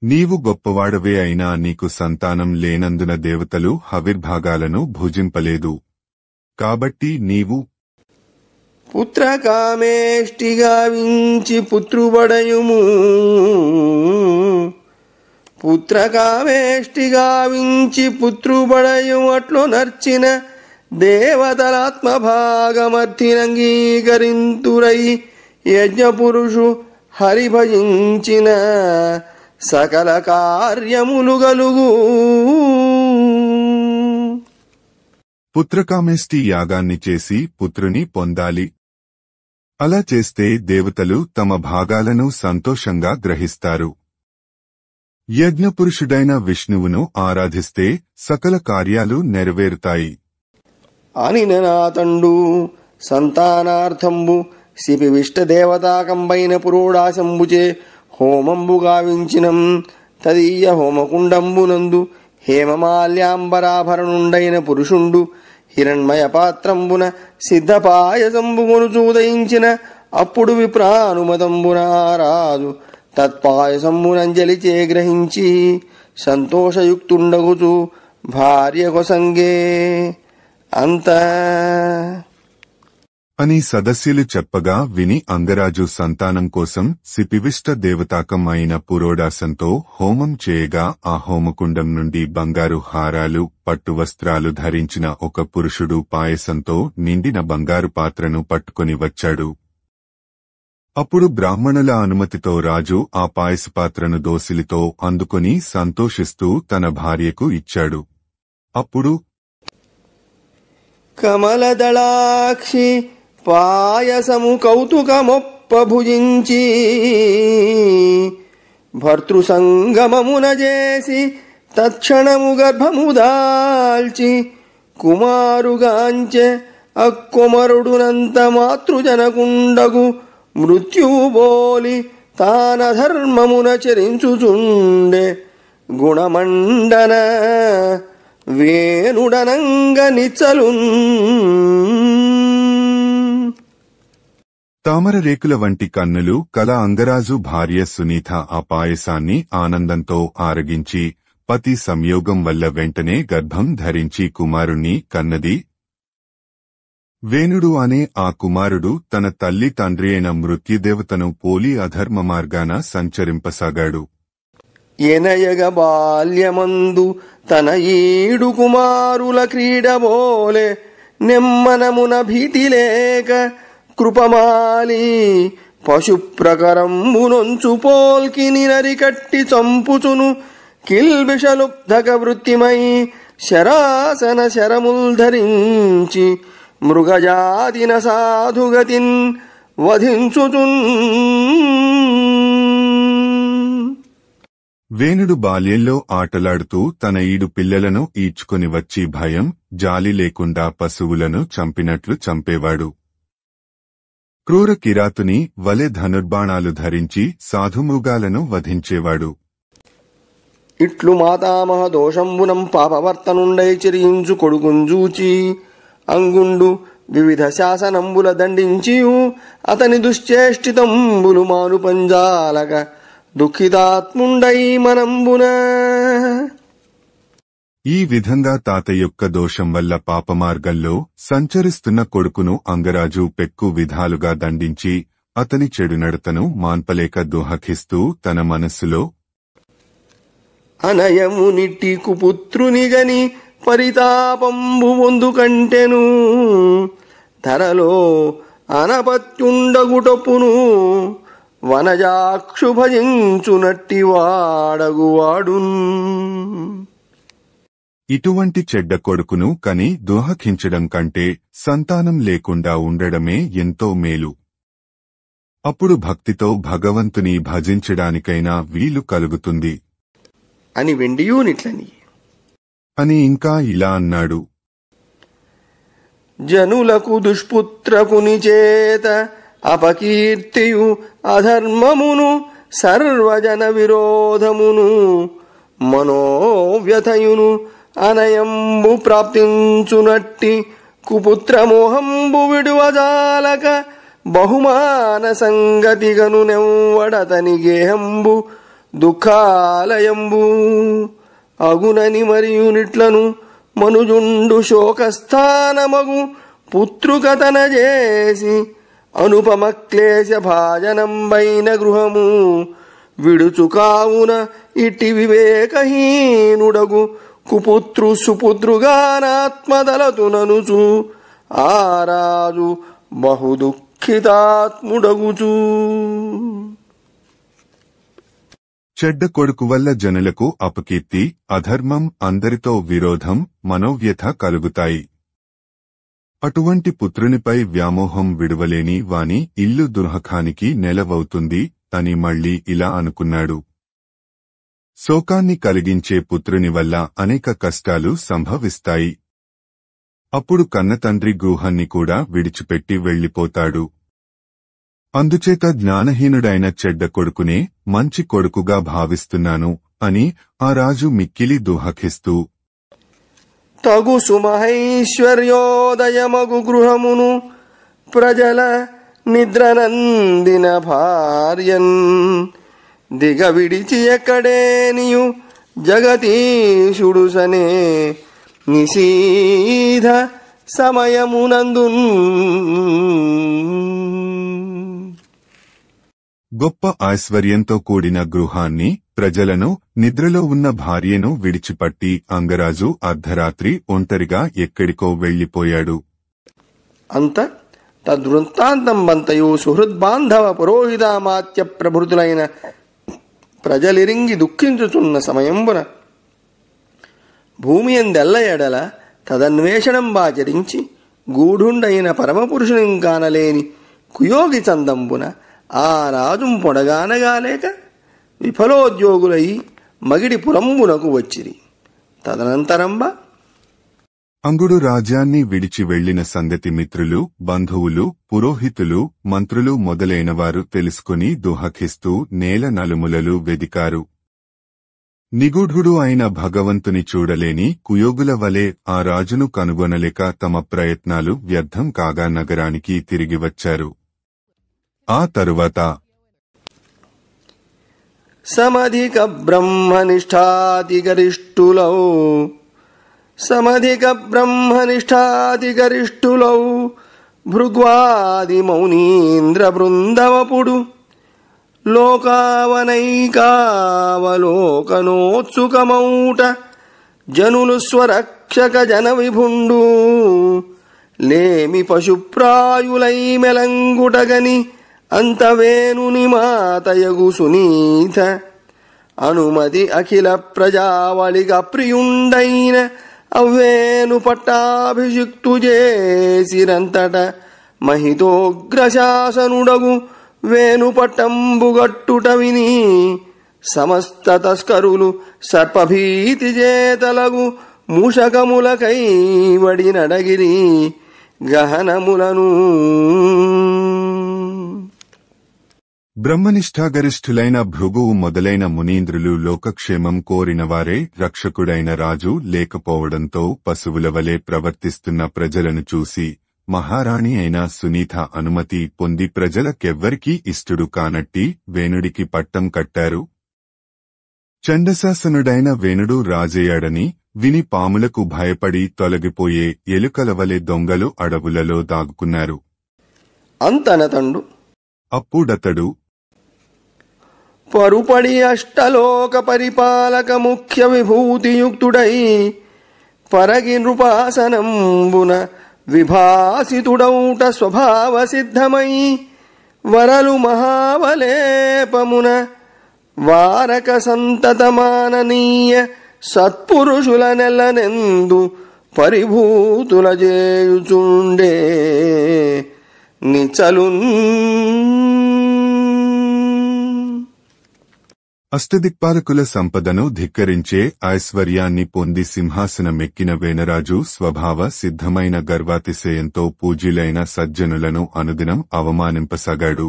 నీవు గొప్పవాడవే అయినా నీకు సంతానం లేనందున దేవతలు హవిర్భాగాలను భుజింపలేదు. కాబట్టి నీవు పుత్రకామేష్టిగా వించి పుత్రుబడయుము, పుత్రకామేష్టిగా వించి పుత్రుబడయుము, అట్లు నర్చిన దేవతలాత్మభాగమర్థినంగీకరింతురై, యజ్ఞపురుషు హరిభజించిన సకల కార్యములు గలుగు. పుత్రకామేష్టి యాగాన్ని చేసి పుత్రుని పొందాలి. అలా చేస్తే దేవతలు తమ భాగాలను సంతోషంగా గ్రహిస్తారు. యజ్ఞపురుషుడైన విష్ణువును ఆరాధిస్తే సకల కార్యాలు నెరవేరుతాయి. అనిన నాతండు సంతానార్థంబు శిపివిష్ట దేవతాకంబైన పురోడాశంబుచే హోమంబు గావించినం. తదీయ హోమకుండంబునందు హేమమాల్యాంబరాభరణుండైన పురుషుండు హిరణ్మయ పాత్రంబున సిద్ధపాయసంబును చూదయించిన. అప్పుడు విప్రానుమతంబున రాజు తత్పాయసంబునంజలిచే గ్రహించి సంతోషయుక్తుండగుచు భార్య కొసంగే. అంత అని సదస్యులు చెప్పగా విని అంగరాజు సంతానం కోసం శిపివిష్ట దేవతాకం అయిన పురోడాసంతో హోమం చేయగా ఆ హోమకుండం నుండి బంగారు హారాలు, పట్టు వస్త్రాలు ధరించిన ఒక పురుషుడు పాయసంతో నిండిన బంగారు పాత్రను పట్టుకొని వచ్చాడు. అప్పుడు బ్రాహ్మణుల అనుమతితో రాజు ఆ పాయసపాత్రను దోసిలితో అందుకొని సంతోషిస్తూ తన భార్యకు ఇచ్చాడు. అప్పుడు కమలదళాక్షి పాయసము కౌతుకమొప్ప భుజించి భర్తృసంగమమున చేసి తక్షణము గర్భము దాల్చి కుమారుగాంచె అక్కుమరుడునంత మాతృజనకుండగు మృత్యుబోలి తానధర్మమున చరించుచుండే గుణమండన వేణుడనంగ నిచ్చలున్. తామరరేకుల వంటి కన్నులు కల అంగరాజు భార్య సునీత ఆ పాయసాన్ని ఆనందంతో ఆరగించి పతి సంయోగం వల్ల వెంటనే గర్భం ధరించి కుమారుణ్ణి కన్నది. వేణుడు అనే ఆ కుమారుడు తన తల్లి తండ్రి అయిన మృత్యుదేవతను పోలి అధర్మ మార్గాన సంచరింపసాగాడు. ఎనయగ బాల్యమందు తన ఈడు కుమారుల క్రీడబోలే నెమ్మనమున భీతి లేక కృపమాలి పశుప్రకరంబునొంచు పోల్కిని నరికట్టి చంపుచును కిల్బిషలుబ్ధక వృత్తిమై శరాసన శరముల్ ధరించి మృగజాతిన సాధుగతిన్ వధించుచున్. వేణుడు బాల్యంలో ఆటలాడుతూ తన ఈడు పిల్లలను ఈడ్చుకొని వచ్చి భయం, జాలి లేకుండా పశువులను చంపినట్లు చంపేవాడు. క్రూర కిరాతుని వలె ధనుర్బాణాలు ధరించి సాధుమృగాలను వధించేవాడు. ఇట్లు మాతామహ దోషంబునం పాపవర్తనుండై చెరించు కొడుకుంజూచి అంగుండు వివిధ శాసనంబుల దండించియు అతని దుశ్చేష్టితంబులు మాను పంజాలక దుఃఖితాత్ముండై మనంబున. ఈ విధంగా తాత యొక్క దోషం వల్ల పాపమార్గంలో సంచరిస్తున్న కొడుకును అంగరాజు పెక్కు విధాలుగా దండించి అతని చెడునడతను మాన్పలేక దుఃఖిస్తూ తన మనస్సులో అనయమునిట్టి కుపుత్రునిగని పరితాపంబు పొందుకంటెను. ధరలో అనపత్యుండగుటపును వనజాక్షు భజించునట్టి వాడగువాడున్. ఇటువంటి చెడ్డ కొడుకును కని దోహకించడం కంటే సంతానం లేకుండా ఉండడమే ఎంతో మేలు. అప్పుడు భక్తితో భగవంతుని భజించడానికైనా వీలు కలుగుతుంది అని వెండియూనిట్లని అని ఇంకా ఇలా అన్నాడు. జనులకు దుష్పుత్రకుని చేత అపకీర్తియు అధర్మమును సర్వజన విరోధమును మనోవ్యథయును అనయంబు ప్రాప్తించునట్టి కుపుత్రమోహంబు విడువజాలక బహుమాన సంగతిగను నెవ్వడతని గేహంబు దుఃఖాలయంబు అగునని మరియునిట్లను మనుజుండు శోకస్థానమగు పుత్రుకతన చేసి అనుపమ క్లేశ భాజనంబైన గృహము విడుచుకావున ఇట్టి వివేకహీనుడగు కుపుత్రు సుపుత్రుగానాత్మదలతుననుచు ఆరాజు బహుదుఃఖితాత్ముడగుచూ. చెడ్డ కొడుకు వల్ల జనులకు అపకీర్తి, అధర్మం, అందరితో విరోధం, మనోవ్యథ కలుగుతాయి. అటువంటి పుత్రునిపై వ్యామోహం విడువలేని వాని ఇల్లు దుర్హకానికి నెలవవుతుంది అని మళ్ళీ ఇలా అనుకున్నాడు. శోకాన్ని కలిగించే పుత్రుని వల్ల అనేక కష్టాలు సంభవిస్తాయి. అప్పుడు కన్నతండ్రి గృహాన్ని కూడా విడిచిపెట్టి వెళ్లిపోతాడు. అందుచేత జ్ఞానహీనుడైన చెడ్డ కొడుకునే మంచి కొడుకుగా భావిస్తున్నాను అని ఆ రాజు మిక్కిలి దుఃఖిస్తూ తగు సుమహైశ్వర్యోదయమగు గృహమును ప్రజల నిద్రనందిన భార్యన్ దిగ విడిచి ఎక్కడేనియు జగతీశుడుసనే నిశీధ సమయమునందున్. గొప్ప ఐశ్వర్యంతో కూడిన గృహాన్ని, ప్రజలను, నిద్రలో ఉన్న భార్యను విడిచిపట్టి అంగరాజు అర్ధరాత్రి ఒంటరిగా ఎక్కడికో వెళ్లిపోయాడు. అంత తద్వృత్తాంతంబంతయు సుహృద్బాంధవ పురోహితామాత్య ప్రభృతులైన ప్రజలిరింగి దుఃఖించుచున్న సమయంబున భూమి ఎందెల్ల ఎడల తదన్వేషణంబాచరించి గూఢుండైన పరమపురుషుని కానలేని కుయోగి చందంబున ఆ రాజుం పొడగానగాలేక విఫలోద్యోగులై మగిడి పురంబునకు వచ్చిరి. తదనంతరంబ అంగుడు రాజ్యాన్ని విడిచి వెళ్లిన సంగతి మిత్రులు, బంధువులు, పురోహితులు, మంత్రులు మొదలైనవారు తెలుసుకుని దుఃఖిస్తూ నేల నలుములలు వెదికారు. నిగూఢుడు అయిన భగవంతుని చూడలేని కుయోగుల వలె ఆ రాజును కనుగొనలేక తమ ప్రయత్నాలు వ్యర్థం కాగా నగరానికి తిరిగి వచ్చారు. ఆ తరువాత సమధిక బ్రహ్మనిష్టాతిగరిష్ఠులౌ భృగ్వాది మౌనీంద్ర బృందవపుడు లోకావనైకావలోకనోత్సుకమౌట జనులు స్వరక్షక జన విభుండు లేమి పశుప్రాయులై మెలంగుటగని అంతవేణుని మాతయగు సునీత అనుమతి అఖిల ప్రజావళిక ప్రియుండైన అవ్వేను పట్టాభిషిక్తు చేసిరంతట మహితోగ్రశాసనుడగు వేణు పట్టంబుగట్టుట విని సమస్త తస్కరులు సర్పభీతి చేతలగు మూషకములకై వడినడగిరి గహనములను. బ్రహ్మనిష్ఠాగరిష్ఠులైన భృగువు మొదలైన మునీంద్రులు లోకక్షేమం కోరినవారే. రక్షకుడైన రాజు లేకపోవడంతో పశువుల వలె ప్రవర్తిస్తున్న ప్రజలను చూసి మహారాణి అయిన సునీత అనుమతి పొంది ప్రజలకెవ్వరికీ ఇష్టుడు కానట్టి వేణుడికి పట్టం కట్టారు. చండశాసనుడైన వేణుడు రాజయ్యాడని విని పాములకు భయపడి తొలగిపోయే ఎలుకల వలె దొంగలు అడవులలో దాగుకున్నారు. అంతనతండు అప్పుడతడు పరుపడి అష్టలోక పరిపాలక ముఖ్య విభూతియుక్తుడై పరగి నృపాసనంబున విభాసితుడౌట స్వభావ సిద్ధమై వరలు మహావలేపమున వారక సంతతమాననీయ సత్పురుషుల నెల్లనెందు పరిభూతుల చేయుచుండే నిచలున్. అష్టదిక్పాలకుల సంపదను ధిక్కరించే ఐశ్వర్యాన్ని పొంది సింహాసనమెక్కిన వేనరాజు స్వభావ సిద్ధమైన గర్వాతిశయంతో పూజ్యులైన సజ్జనులను అనుదినం అవమానింపసాగాడు.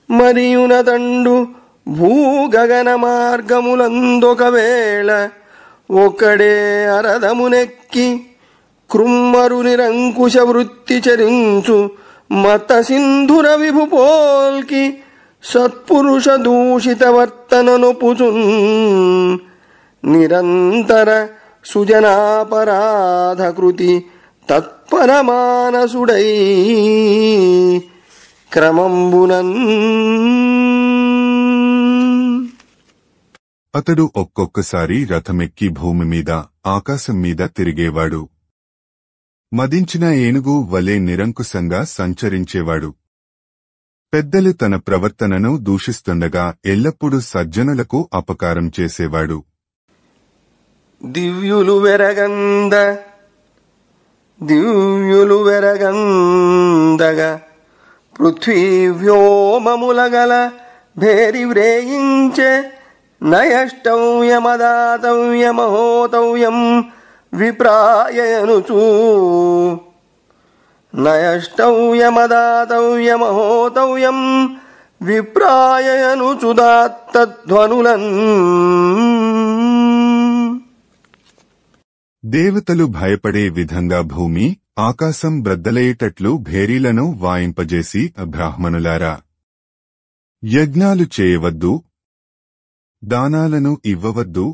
మరియునతండు భూగగన మార్గములందొకవేళ ఒక్కడే అరదమునెక్కి కృమ్మరు నిరంకుశ వృత్తి చరించు మత సింధుర విభుపోల్కి సత్పురుష దూషిత వర్తననొపుచున్ నిరంతర సుజనాపరాధ కృతి తత్పరమానసుడై క్రమంబునన్. అతడు ఒక్కొక్కసారి రథమెక్కి భూమి మీద ఆకాశం మీద తిరిగేవాడు. మదించిన ఏనుగు వలె నిరంకుశంగా సంచరించేవాడు. పెద్దలు తన ప్రవర్తనను దూషిస్తుండగా ఎల్లప్పుడూ సజ్జనులకు అపకారం చేసేవాడు. దివ్యులు వెరగందగా పృథ్వీ వ్యోమములగల భేరి వ్రేయించే నయష్టవ్యమదాతవ్యమహోతవ్యం విప్రాయనుచూ నయష్టవ్యమదాతవ్యమహోతవ్యం విప్రాయనుచుదాత్తధ్వనులన్. దేవతలు భయపడే విధంగా భూమి ఆకాశం బ్రద్దలయ్యేటట్లు భేరీలను వాయింపజేసి, బ్రాహ్మణులారా, యజ్ఞాలు చేయవద్దు, దానాలను ఇవ్వవద్దు,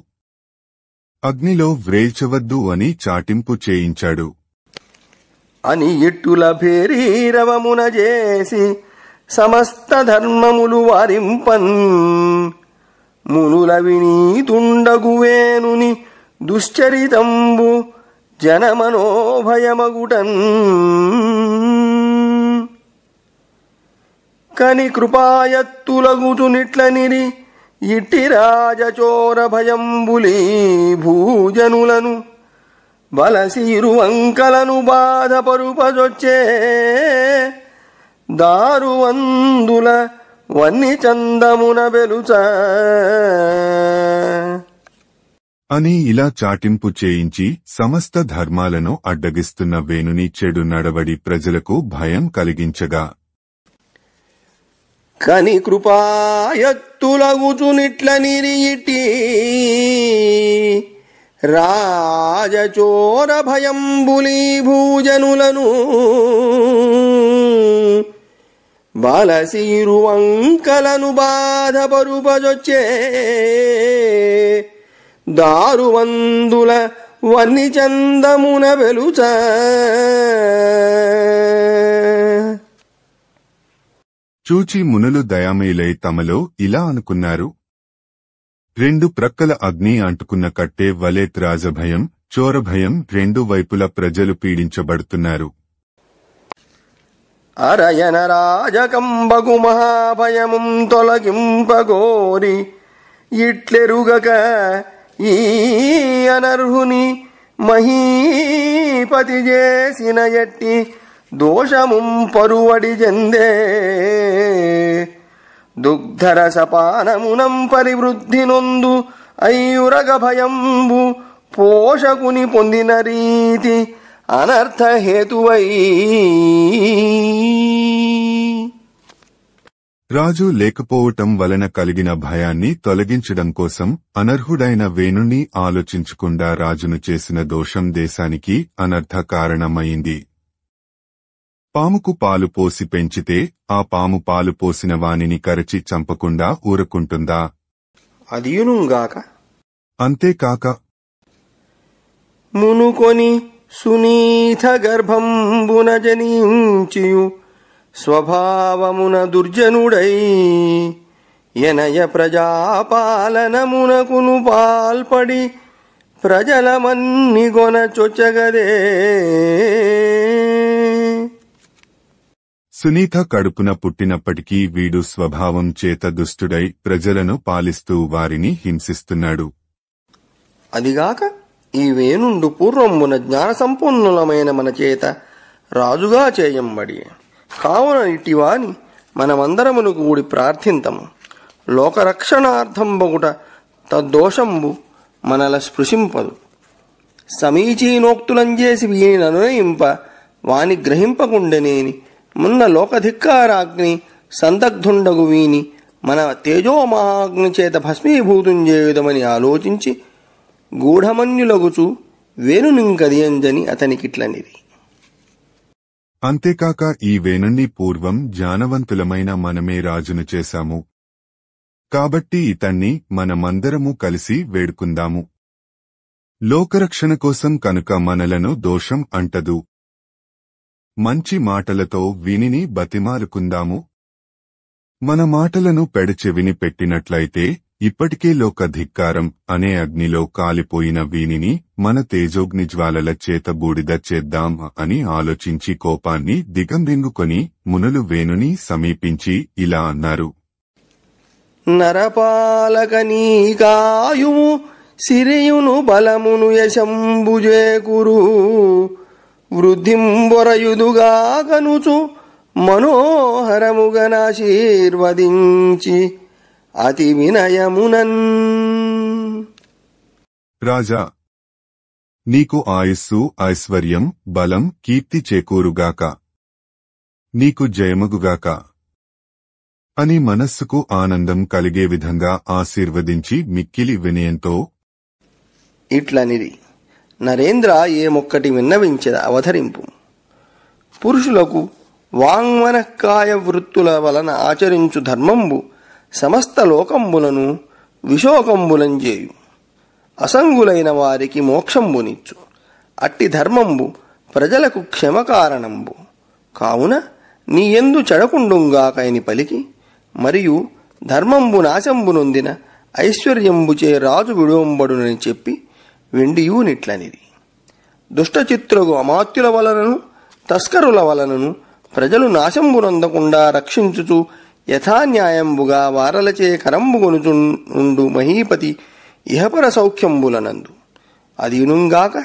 అగ్నిలో వ్రేల్చవద్దు అని చాటింపు చేయించాడు. అని ఇట్టుల భేరీరవమున చేసి సమస్త ధర్మములు వారింపన్ మునుల వినీతుండగువేనుని దుశ్చరితంబు జనమనోభయమగుటన్. కని కృపాయత్తులగుచునిట్లనిరి ఇట్టి రాజచోర భయంబులీ భూజనులను బలసీరు వంకలను బాధపరుపజొచ్చే దారువందుల వన్ని చందమున బెలుచ అని ఇలా చాటింపు చేయించి సమస్త ధర్మాలను అడ్డగిస్తున్న వేణుని చెడు నడవడి ప్రజలకు భయం కలిగించగా, కని కృపాయత్తులగుచునిట్ల నిరియిటి రాజచోర భయంబులీ భూజనులను బాలసీరు వంకలను బాధపరుపజొచ్చే దారువందుల వన్ని చందమున వెలుచ. చూచి మునులు దయామయులై తమలో ఇలా అనుకున్నారు: రెండు ప్రక్కల అగ్ని అంటుకున్న కట్టే వలె రాజభయం, చోరభయం రెండు వైపుల ప్రజలు పీడించబడుతున్నారు. అరయన రాజకంబగు మహాభయముం తొలగింపగోరి ఇట్లెరుగక ఈ అనర్హుని మహీపతి చేసిన ఎట్టి దోషముం పరువడి జందే దుగ్ధరసపానమునం పరివృద్ధి నొందు అయ్యురగ భయంబు పోషకుని పొందిన రీతి అనర్థహేతువై. రాజు లేకపోవటం వలన కలిగిన భయాన్ని తొలగించడం కోసం అనర్హుడైన వేణుణ్ణి ఆలోచించకుండా రాజును చేసిన దోషం దేశానికి అనర్థ కారణమైంది. పాముకు పాలు పోసి పెంచితే ఆ పాము పాలు పోసిన వానిని కరచి చంపకుండా ఊరుకుంటుందా? అదియునుగాక. అంతేకాక మునుకొని సునీత గర్భంబున జనించియు స్వభావమున దుర్జనుడై ఎనయ ప్రజాపాలనమునకును పాల్పడి ప్రజలమన్ని గొన చొచ్చగదే. సునీత కడుపున పుట్టినప్పటికీ వీడు స్వభావం చేత దుష్టుడై ప్రజలను పాలిస్తూ వారిని హింసిస్తున్నాడు. అదిగాక ఈ వేణుండు పూర్వమున జ్ఞాన సంపన్నులమైన మన చేత రాజుగా చేయంబడి, కావున ఇటివాని మనమందరమును కూడి ప్రార్థింతము. లోకరక్షణార్థంబగుట తద్దోషంబు మనల స్పృశింపదు. సమీచీనోక్తులంజేసి వీని అనునయింప వాని గ్రహింపకుండనేని మున్న లోకధిక్కారాగ్ని సందగ్ధుండగు వీని మన తేజోమహాగ్ని చేత భస్మీభూతం చేయుదమని ఆలోచించి గూఢమన్యులగుచు వేణునింకదియంజని అతనికిట్లనిది. అంతేకాక ఈ వేణుణ్ణి పూర్వం జ్ఞానవంతులమైన మనమే రాజును చేశాము. కాబట్టి ఇతన్ని మనమందరము కలిసి వేడుకుందాము. లోకరక్షణ కోసం కనుక మనలను దోషం అంటదు. మంచి మాటలతో వీనిని బతిమాలుకుందాము. మన మాటలను పెడచెవిని పెట్టినట్లయితే ఇప్పటికే లోకధిక్కారం అనే అగ్నిలో కాలిపోయిన వీనిని మన తేజోగ్నిజ్వాలల చేత బూడిద చేద్దాం అని ఆలోచించి కోపాన్ని దిగందింగుకొని మునులు వేణుని సమీపించి ఇలా అన్నారు. నరపాలక నీకాయువు సిరియును బలమును యశంబుజేకురు వృద్ధింబొరయుదుగా కనుచు మనోహరముగనాశీర్వదించి అతి వినయమునన్. రాజా, నీకు ఆయుస్సు, ఐశ్వర్యం, బలం, కీర్తి చేకూరుగాక, నీకు జయమగుగాక అని మనస్సుకు ఆనందం కలిగే విధంగా ఆశీర్వదించి మిక్కిలి వినయంతో ఇట్లనిది. నరేంద్ర ఏమొక్కటి విన్నవించెద అవతరింపు. పురుషులకు వాంగ్మనఃకాయ వృత్తుల వలన ఆచరించు ధర్మంబు సమస్త లోకంబులను విశోకంబులంజేయు. అసంగులైన వారికి మోక్షంబునిచ్చు. అట్టి ధర్మంబు ప్రజలకు క్షమకారణంబు. కావున నీయందు చెడకుండుంగాకయని పలికి, మరియు ధర్మంబు నాశంబు నొందిన ఐశ్వర్యంబుచే రాజు విడువంబడునని చెప్పి వెండియూనిట్లనిది. దుష్టచిత్రుగు అమాత్యుల వలనను తస్కరుల వలనను ప్రజలు నాశంబునందకుండా రక్షించుచు యథాన్యాయంబుగా వారలచే కరంబుగొనుచుండు మహీపతి ఇహపర సౌఖ్యంబులనందు. అదియునుగాక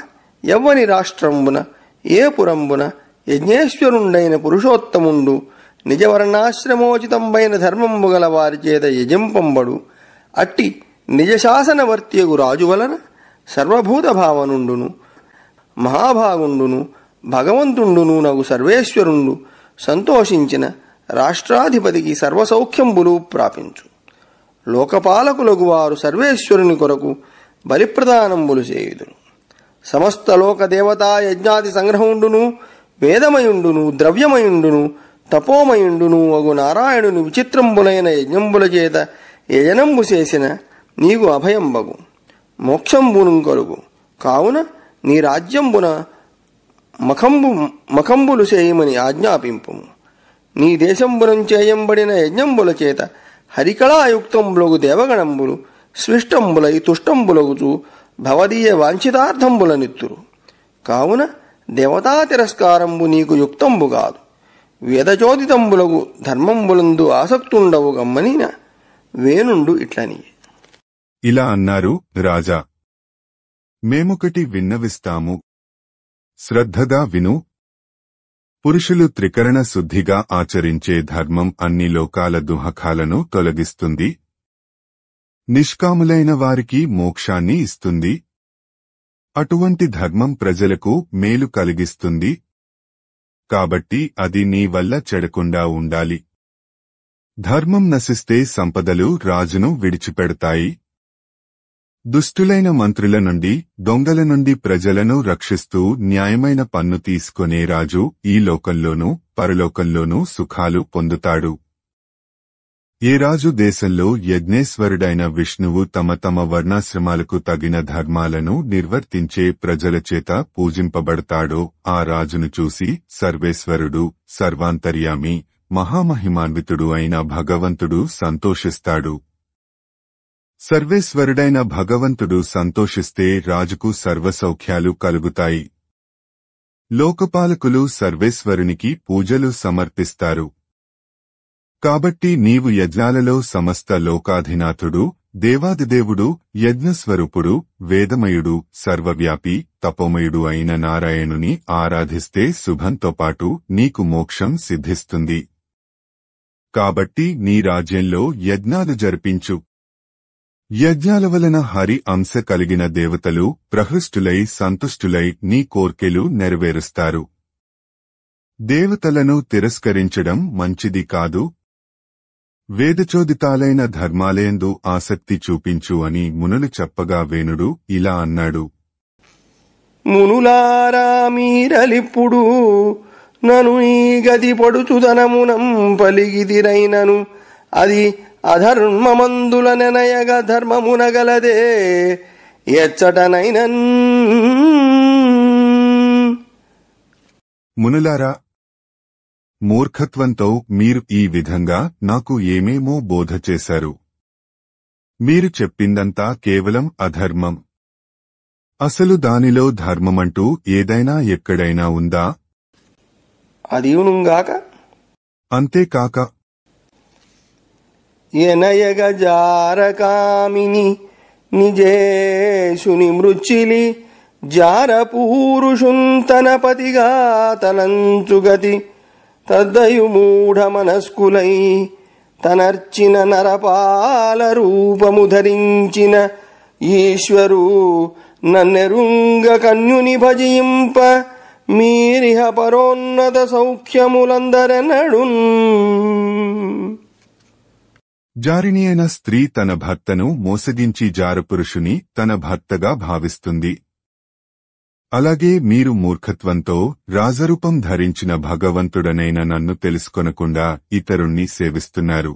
ఎవ్వని రాష్ట్రంబున ఏ పురంబున యజ్ఞేశ్వరుండైన పురుషోత్తముండు నిజవర్ణాశ్రమోచితంబైన ధర్మంబు గల వారి చేత యజింపంబడు. అట్టి నిజశాసనవర్త్యగు రాజు వలన సర్వభూత భావనుండును మహాభాగుండును భగవంతుండును నగు సర్వేశ్వరుండు సంతోషించిన రాష్ట్రాధిపతికి సర్వసౌఖ్యంబులు ప్రాపించు. లోకపాలకులగు వారు సర్వేశ్వరుని కొరకు బలిప్రదానంబులు చేయుదురు. సమస్త లోక దేవతా యజ్ఞాది సంగ్రహముండును వేదమయుండును ద్రవ్యమయుండును తపోమయుండును అగు నారాయణుని విచిత్రంబులైన యజ్ఞంబుల చేత యజనంబు చేసిన నీకు అభయంబగు మోక్షంబును కలుగు. కావున నీ రాజ్యంబున మఖంబులు చేయమని ఆజ్ఞాపింపుము. నీ దేశంబునం చేయంబడిన యజ్ఞంబుల చేత హరికళాయుక్తంబులగు దేవగణంబులు స్విష్టంబులై తుష్టంబులగుచు భవదీయ వాంఛితార్థంబులనిత్తురు. కావున దేవతా తిరస్కారంబు నీకు యుక్తంబు కాదు. వేదచోదితంబులగు ధర్మంబులందు ఆసక్తుండవు గమ్మనిన వేణుండు ఇట్లని. ఇలా అన్నారు. రాజా, మేమొకటి విన్నవిస్తాము, శ్రద్ధగా విను. పురుషులు త్రికరణ శుద్ధిగా ఆచరించే ధర్మం అన్ని లోకాల దుహకాలను తొలగిస్తుంది. నిష్కాములైన వారికి మోక్షాన్ని ఇస్తుంది. అటువంటి ధర్మం ప్రజలకు మేలు కలిగిస్తుంది. కాబట్టి అది నీ వల్ల చెడకుండా ఉండాలి. ధర్మం నశిస్తే సంపదలు రాజును విడిచిపెడతాయి. దుష్టులైన మంత్రుల నుండి దొంగల నుండి ప్రజలను రక్షిస్తూ న్యాయమైన పన్ను తీసుకొనే రాజు ఈ లోకంలోనూ పరలోకంలోనూ సుఖాలు పొందుతాడు. ఏ రాజు దేశంలో యజ్ఞేశ్వరుడైన విష్ణువు తమ తమ వర్ణాశ్రమాలకు తగిన ధర్మాలను నిర్వర్తించే ప్రజల చేత పూజింపబడతాడో ఆ రాజును చూసి సర్వేశ్వరుడు, సర్వాంతర్యామి, మహామహిమాన్వితుడు అయిన భగవంతుడు సంతోషిస్తాడు. సర్వేశ్వరుడైన భగవంతుడు సంతోషిస్తే రాజుకు సర్వసౌఖ్యాలు కలుగుతాయి. లోకపాలకులు సర్వేశ్వరునికి పూజలు సమర్పిస్తారు. కాబట్టి నీవు యజ్ఞాలలో సమస్త లోకాధినాథుడు, దేవాదిదేవుడు, యజ్ఞస్వరూపుడు, వేదమయుడు, సర్వవ్యాపి, తపోమయుడు అయిన నారాయణుని ఆరాధిస్తే శుభంతో పాటు నీకు మోక్షం సిద్ధిస్తుంది. కాబట్టి నీ రాజ్యంలో యజ్ఞాలు జరిపించు. యజ్ఞాల వలన హరి అంశ కలిగిన దేవతలు ప్రహృష్టులై సంతుష్టులై నీ కోర్కెలు నెరవేరుస్తారు. దేవతలను తిరస్కరించడం మంచిది కాదు. వేదచోదితాలైన ధర్మాలయందు ఆసక్తి చూపించు అని మునులు చెప్పగా వేణుడు ఇలా అన్నాడు: మునులారా మీరలిప్పుడు నను ఈ గది పడుచుదనమునం పలిగిదిరైనను అది అధర్మమందుల నెనయగ ధర్మమునగలదే ఎచ్చటనైనన్. మునులారా, మూర్ఖత్వంతో మీరు ఈ విధంగా నాకు ఏమేమో బోధ చేశారు. మీరు చెప్పిందంతా కేవలం అధర్మం. అసలు దానిలో ధర్మమంటూ ఏదైనా ఎక్కడైనా ఉందా? అదియునుగాక. అంతేకాక ఎనయగ జారకామిని నిజేశుని మృచ్చిలి జారపూరుషుంతనపతిగా తలంచుగతి తద్దయు మూఢ మనస్కులై తనర్చిన నరపాల రూపము ధరించిన ఈశ్వరు నన్నెరుంగ కన్యుని భజింప మీరిహ పరోన్నత సౌఖ్యములందరెనడున్. జారిణి అయిన స్త్రీ తన భర్తను మోసగించి జారపురుషుని తన భర్తగా భావిస్తుంది. అలాగే మీరు మూర్ఖత్వంతో రాజరూపం ధరించిన భగవంతుడనైన నన్ను తెలుసుకొనకుండా ఇతరుణ్ణి సేవిస్తున్నారు.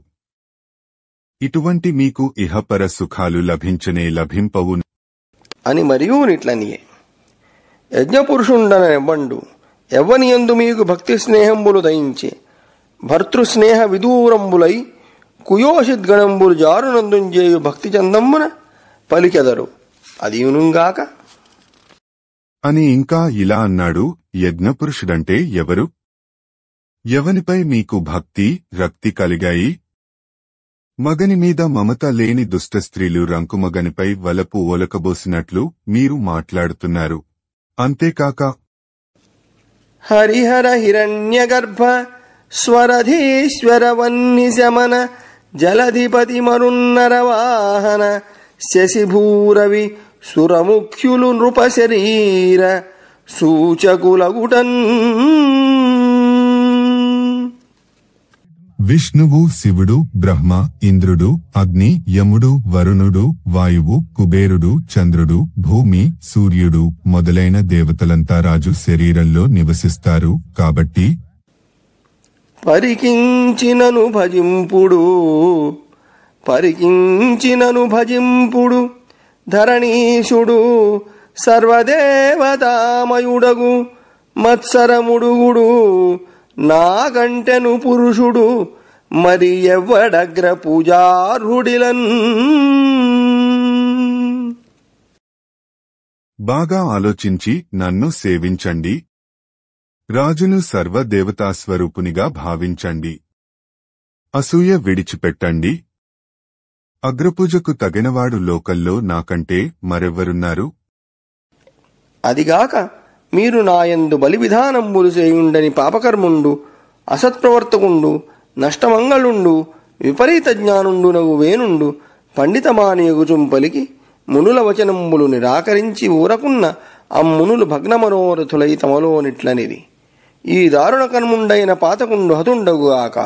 ఇటువంటి మీకు ఇహపర సుఖాలు లభించనే లభింపవు అని మరియు నిట్లనియే. యజ్ఞపురుషుండనెవ్వండు ఎవ్వనియందు మీకు భక్తి స్నేహంబులు దయించే భర్తృస్నేహ విదూరంబులై కుయోషిద్గణంబులు జారునందుంజేయు భక్తి చందమ్మున పలికెదరు. అదియునుగాక. అని ఇంకా ఇలా అన్నాడు: యజ్ఞపురుషుడంటే ఎవరు? ఎవనిపై మీకు భక్తి రక్తి కలిగాయి? మగని మీద మమత లేని దుష్ట స్త్రీలు రంకుమగనిపై వలపు ఒలకబోసినట్లు మీరు మాట్లాడుతున్నారు. అంతేకాక హరిహర హిరణ్యగర్భ స్వరధీశ్వర వన్నిశమన జలధిపతి మరున్నరవాహన శశిభూరవి సురముఖ్యులు నృపశరీర సూచకులగుటన్. విష్ణువు, శివుడు, బ్రహ్మ, ఇంద్రుడు, అగ్ని, యముడు, వరుణుడు, వాయువు, కుబేరుడు, చంద్రుడు, భూమి, సూర్యుడు మొదలైన దేవతలంతా రాజు శరీరంలో నివసిస్తారు. కాబట్టి పరికించినను భజింపుడు ధరణీశుడు సర్వదేవతామయుడగు మత్సరముడుగుడు నాకంటెను పురుషుడు మరి ఎవ్వడగ్ర పూజార్హుడిలన్. బాగా ఆలోచించి నన్ను సేవించండి. రాజును సర్వదేవతాస్వరూపునిగా భావించండి. అసూయ విడిచిపెట్టండి. అగ్రపూజకు తగినవాడు లోకల్లో నాకంటే మరెవ్వరున్నారు? అదిగాక మీరు నాయందు బలి విధానంబులు చేయుండని పాపకర్ముండు, అసత్ప్రవర్తకుండు, నష్టమంగళుండు, విపరీత జ్ఞానుండునగు వేనుండు పండితమానియగుచుం పలికి మునుల వచనంబులు నిరాకరించి ఊరకున్న అమ్మునులు భగ్నమనోరథులై తమలోనిట్లనిది. ఈ దారుణ కర్ముండైన పాతకుండు హతుండగుగాక.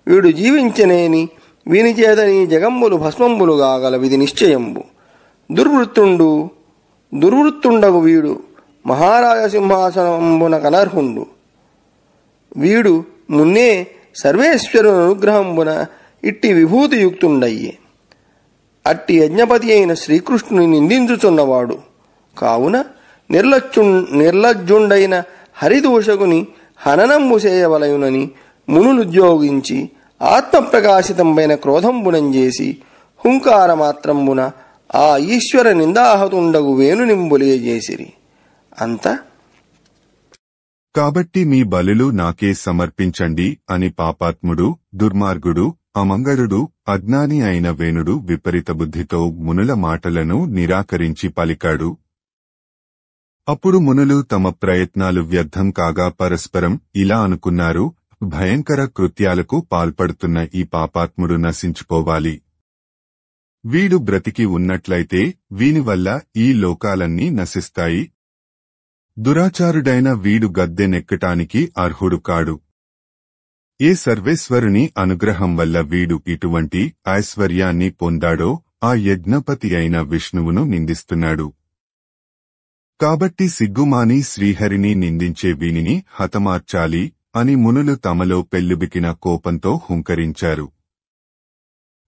వీడు జీవించనేని వీనిచేతని జగంబులు భస్మంబులుగాగల విధి నిశ్చయంబు. దుర్వృత్తుండగు వీడు మహారాజసింహాసనంబున కనర్హుండు. వీడు మున్నే సర్వేశ్వరుని అనుగ్రహంబున ఇట్టి విభూతియుక్తుండయ్యే. అట్టి యజ్ఞపతి అయిన శ్రీకృష్ణుని నిందించుచున్నవాడు కావున నిర్లజ్జుండైన హరిదూషకుని హననంబు చేయవలయునని మునులుద్యోగించి ఆత్మప్రకాశితంపైన క్రోధంబునం చేసి హుంకారమాత్రంబున ఆ ఈశ్వర నిందాహతుండగు వేణునింబులియజేసిరి. అంత కాబట్టి మీ బలులు నాకే సమర్పించండి అని పాపాత్ముడు, దుర్మార్గుడు, అమంగళుడు, అజ్ఞాని అయిన వేణుడు విపరీత బుద్ధితో మునుల మాటలను నిరాకరించి పలికాడు. అప్పుడు మునులు తమ ప్రయత్నాలు వ్యర్థం కాగా పరస్పరం ఇలా అనుకున్నారు, భయంకర కృత్యాలకు పాల్పడుతున్న ఈ పాపాత్ముడు నశించుకోవాలి. వీడు బ్రతికి ఉన్నట్లయితే వీనివల్ల ఈ లోకాలన్నీ నశిస్తాయి. దురాచారుడైన వీడు గద్దెనెక్కటానికి అర్హుడు కాడు. ఏ సర్వేశ్వరుని అనుగ్రహం వల్ల వీడు ఇటువంటి ఐశ్వర్యాన్ని పొందాడో ఆ యజ్ఞపతి అయిన విష్ణువును నిందిస్తున్నాడు. కాబట్టి సిగ్గుమాని శ్రీహరిని నిందించే వీనిని హతమార్చాలి అని మునులు తమలో పెల్లుబికిన కోపంతో హుంకరించారు.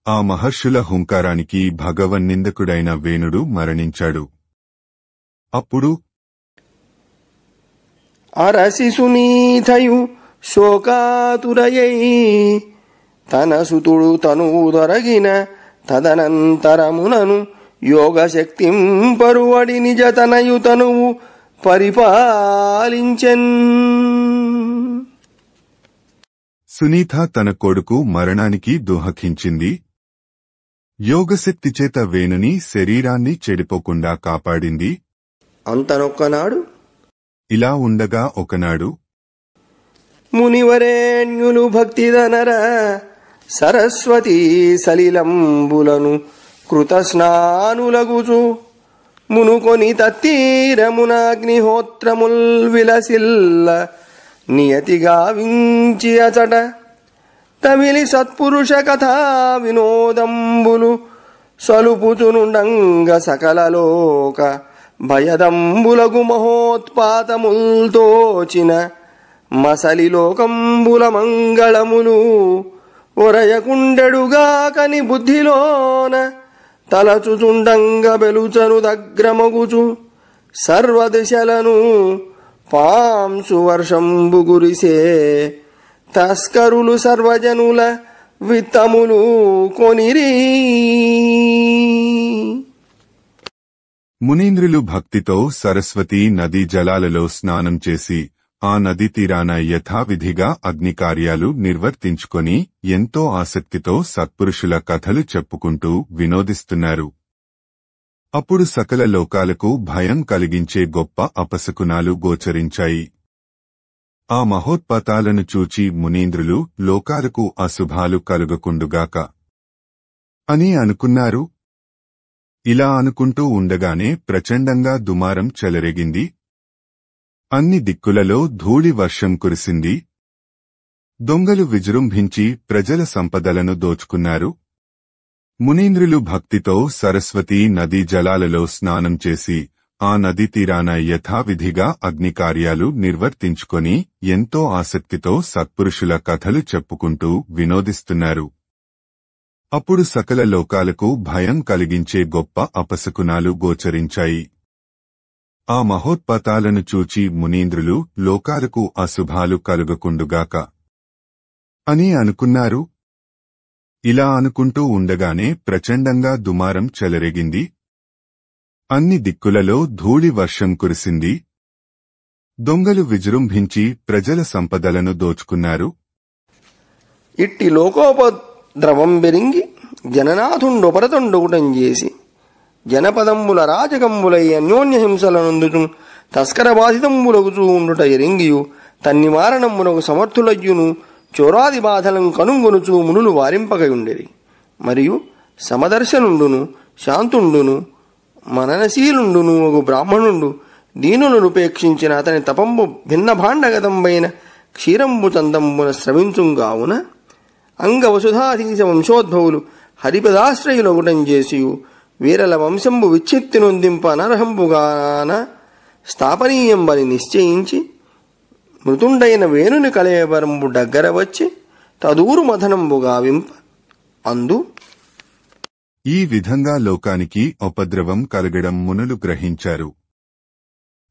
ఆ మహర్షుల హుంకారానికి భగవన్నిందకుడైన వేణుడు మరణించాడు. అప్పుడు అరసి సునీతయు శోకాతురయై తన సుతుడు తనుదొరగిన తదనంతరమునను యోగశక్తిం పరువడి నిజతనయు తనువు పరిపాలించెన్. సునీత తన కొడుకు మరణానికి దుఃఖించింది. యోగశక్తి చేత వేణుని శరీరాన్ని చెడిపోకుండా కాపాడింది. అంతనొక్కనాడు ఇలా ఉండగా ఒకనాడు మునివరేణ్యులు భక్తిదనర సరస్వతీ సలిలంబులను కృతస్నానులగుచు మునుకొని తత్తీరమునాగ్నిహోత్రముల్ విలసిల్ల నియతిగా వించి అచట తమిలి సత్పురుష కథా వినోదంబులు సలుపుచునుండంగ సకలలోక భయదంబులగు మహోత్పాతముల్తోచిన మసలిలోకంబుల మంగళములు ఒరయకుండెడుగాకని బుద్ధిలోన తలచుచుండంగ బెలుచను దగ్రమగుచు సర్వదిశలను పాంసు వర్షంబు గురిసే తస్కరులు సర్వజనుల విత్తములు కొనిరి. మునీంద్రులు భక్తితో సరస్వతీ నదీ జలాలలో స్నానం చేసి ఆ నదీ తీరాన యథావిధిగా అగ్నికార్యాలు నిర్వర్తించుకొని ఎంతో ఆసక్తితో సత్పురుషుల కథలు చెప్పుకుంటూ వినోదిస్తున్నారు. అప్పుడు సకల లోకాలకు భయం కలిగించే గొప్ప అపశకునాలు గోచరించాయి. ఆ మహోత్పాతాలను చూచి మునీంద్రులు లోకాలకు అశుభాలు కలుగకుండుగాక అని అనుకున్నారు. ఇలా అనుకుంటూ ఉండగానే ప్రచండంగా దుమారం చెలరేగింది. అన్ని దిక్కులలో ధూళి వర్షం కురిసింది. దొంగలు విజృంభించి ప్రజల సంపదలను దోచుకున్నారు. మునీంద్రులు భక్తితో సరస్వతీ నదీ జలాలలో స్నానం చేసి ఆ నదీ తీరాన యథావిధిగా అగ్నికార్యాలు నిర్వర్తించుకొని ఎంతో ఆసక్తితో సత్పురుషుల కథలు చెప్పుకుంటూ వినోదిస్తున్నారు. అప్పుడు సకల లోకాలకు భయం కలిగించే గొప్ప అపశకునాలు గోచరించాయి. ఆ మహోత్పాతాలను చూచి మునీంద్రులు లోకాలకు అశుభాలు కలుగకుండుగాక అని అనుకున్నారు. ఇలా అనుకుంటూ ఉండగానే ప్రచండంగా దుమారం చెలరేగింది. అన్ని దిక్కులలో ధూళి వర్షం కురిసింది. దొంగలు విజృంభించి ప్రజల సంపదలను దోచుకున్నారు. ఇట్టి లోకోపద్రవం బెరింగి జననాథుండొపరతుండొకటం చేసి జనపదంబుల రాజకంబులై అన్యోన్యహింసలనందుచు తస్కర బాధితంబులగుచూ ఉండుట ఎరింగియు తన్ని మారణమునకు సమర్థులయ్యును చోరాది బాధలను కనుగొనుచు మునులు వారింపకయుండిరి. మరియు సమదర్శనుండును శాంతుండును మననశీలుండును ఒక బ్రాహ్మణుండు దీనులను ఉపేక్షించిన అతని తపంబు భిన్న భాండగతంబైన క్షీరంబు చందంబున స్రవించుంగావున అంగవసుధాధీశ వంశోద్భవులు హరిపదాశ్రయులొకటం చేసియు వీరల వంశంబు విచ్ఛిత్తి నొందింప అనర్హంబుగాన స్థాపనీయంబని నిశ్చయించి మృతుండైన వేణుని కళయబరంబు దగ్గర వచ్చి తదూరు మథనంబు గావింప అందు ఈ విధంగా లోకానికి ఉపద్రవం కలగడం మునులు గ్రహించారు.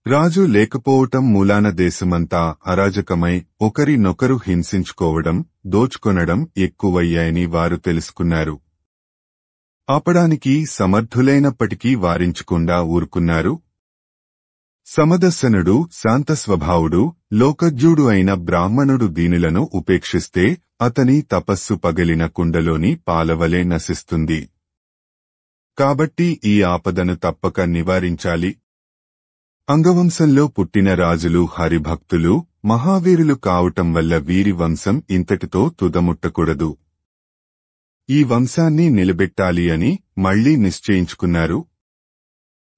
రాజు లేకపోవటం మూలాన దేశమంతా అరాజకమై ఒకరినొకరు హింసించుకోవడం, దోచుకొనడం ఎక్కువయ్యాయని వారు తెలుసుకున్నారు. ఆపడానికి సమర్థులైనప్పటికీ వారించకుండా ఊరుకున్నారు. సమదర్శనుడు, శాంతస్వభావుడు, లోకజ్ఞుడు అయిన బ్రాహ్మణుడు దీనులను ఉపేక్షిస్తే అతని తపస్సు పగిలిన కుండలోని పాలవలే నశిస్తుంది. కాబట్టి ఈ ఆపదను తప్పక నివారించాలి. అంగవంశంలో పుట్టిన రాజులు హరిభక్తులు, మహావీరులు కావటం వల్ల వీరి వంశం ఇంతటితో తుదముట్టకూడదు. ఈ వంశాన్ని నిలబెట్టాలి అని మళ్లీ నిశ్చయించుకున్నారు.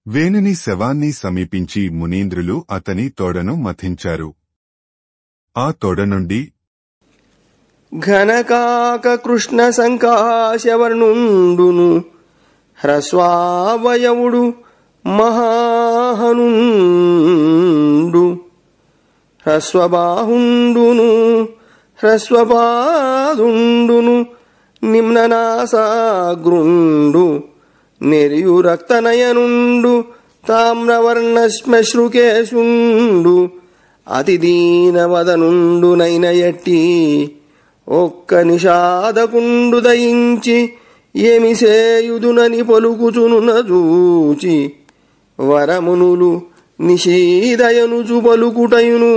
వేణుని శవాన్ని సమీపించి మునీంద్రులు అతని తొడను మథించారు. ఆ తొడ నుండి ఘనకాక కృష్ణ సంకాశవర్ణుండును హ్రస్వావయవుడు మహాహనుండు హ్రస్వబాహుండును హ్రస్వపాదుండును నిమ్ననాసాగ్రుండు నెరియు రక్తనయనుండు తామ్రవర్ణశ్మశ్రుకేశుండు అతి దీనవదనుండు నైనయట్టి ఒక్క నిషాదకుండు దయించి ఏమి సేయుదునని పలుకుచునున చూచి వరమునులు నిషీదయనుచు పలుకుటయును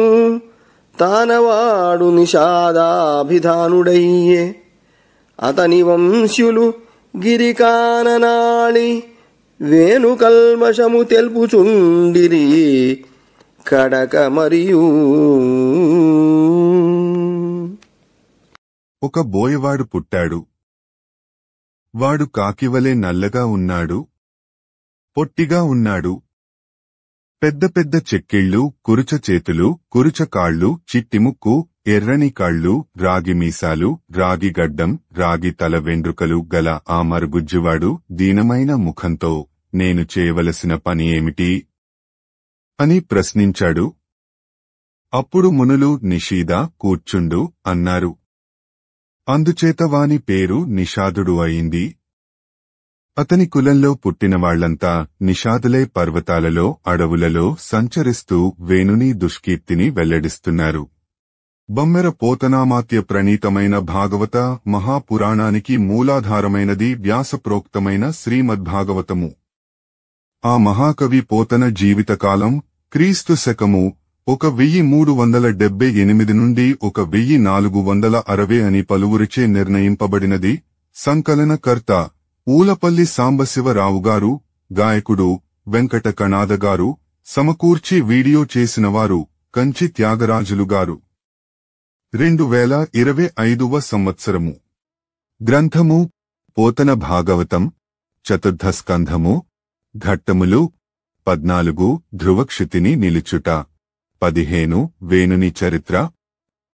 తానవాడు నిషాదాభిధానుడయ్యే అతని వంశ్యులు గిరికాననాళి వేణుకల్మషము తెల్పుచుండిరి కడక మరియు. ఒక బోయవాడు పుట్టాడు. వాడు కాకివలే నల్లగా ఉన్నాడు, పొట్టిగా ఉన్నాడు. పెద్ద పెద్ద చెక్కిళ్ళు, కురుచ చేతులు, కురుచ కాళ్ళు, చిట్టి ముక్కు, ఎర్రని కళ్ళు, రాగి మీసాలు, రాగి గడ్డం, రాగి తల వెండ్రుకలు గల ఆ మరుగుజ్జువాడు దీనమైన ముఖంతో నేను చేయవలసిన పని ఏమిటి అని ప్రశ్నించాడు. అప్పుడు మునులు నిషీద కూర్చుండు అన్నారు. అందుచేత వాని పేరు నిషాదుడు అయింది. అతని కులంలో పుట్టినవాళ్లంతా నిషాదులై పర్వతాలలో, అడవులలో సంచరిస్తూ వేణుని దుష్కీర్తిని వెల్లడిస్తున్నారు. బమ్మెర పోతనామాత్య ప్రణీతమైన భాగవత మహాపురాణానికి మూలాధారమైనది వ్యాసప్రోక్తమైన శ్రీమద్భాగవతము. ఆ మహాకవి పోతన జీవితకాలం క్రీస్తు శకము 1378 నుండి 1460 అని పలువురిచే నిర్ణయింపబడినది. సంకలనకర్త ఊలపల్లి సాంబశివరావుగారు, గాయకుడు వెంకట కణాదగారు, సమకూర్చి వీడియో చేసినవారు కంచి త్యాగరాజులుగారు. 2025వ సంవత్సరము. గ్రంథము పోతన భాగవతం, చతుర్థ స్కంధము, ఘట్టములు 14, ధ్రువక్షితిని నిలుచుట 15, వేణుని చరిత్ర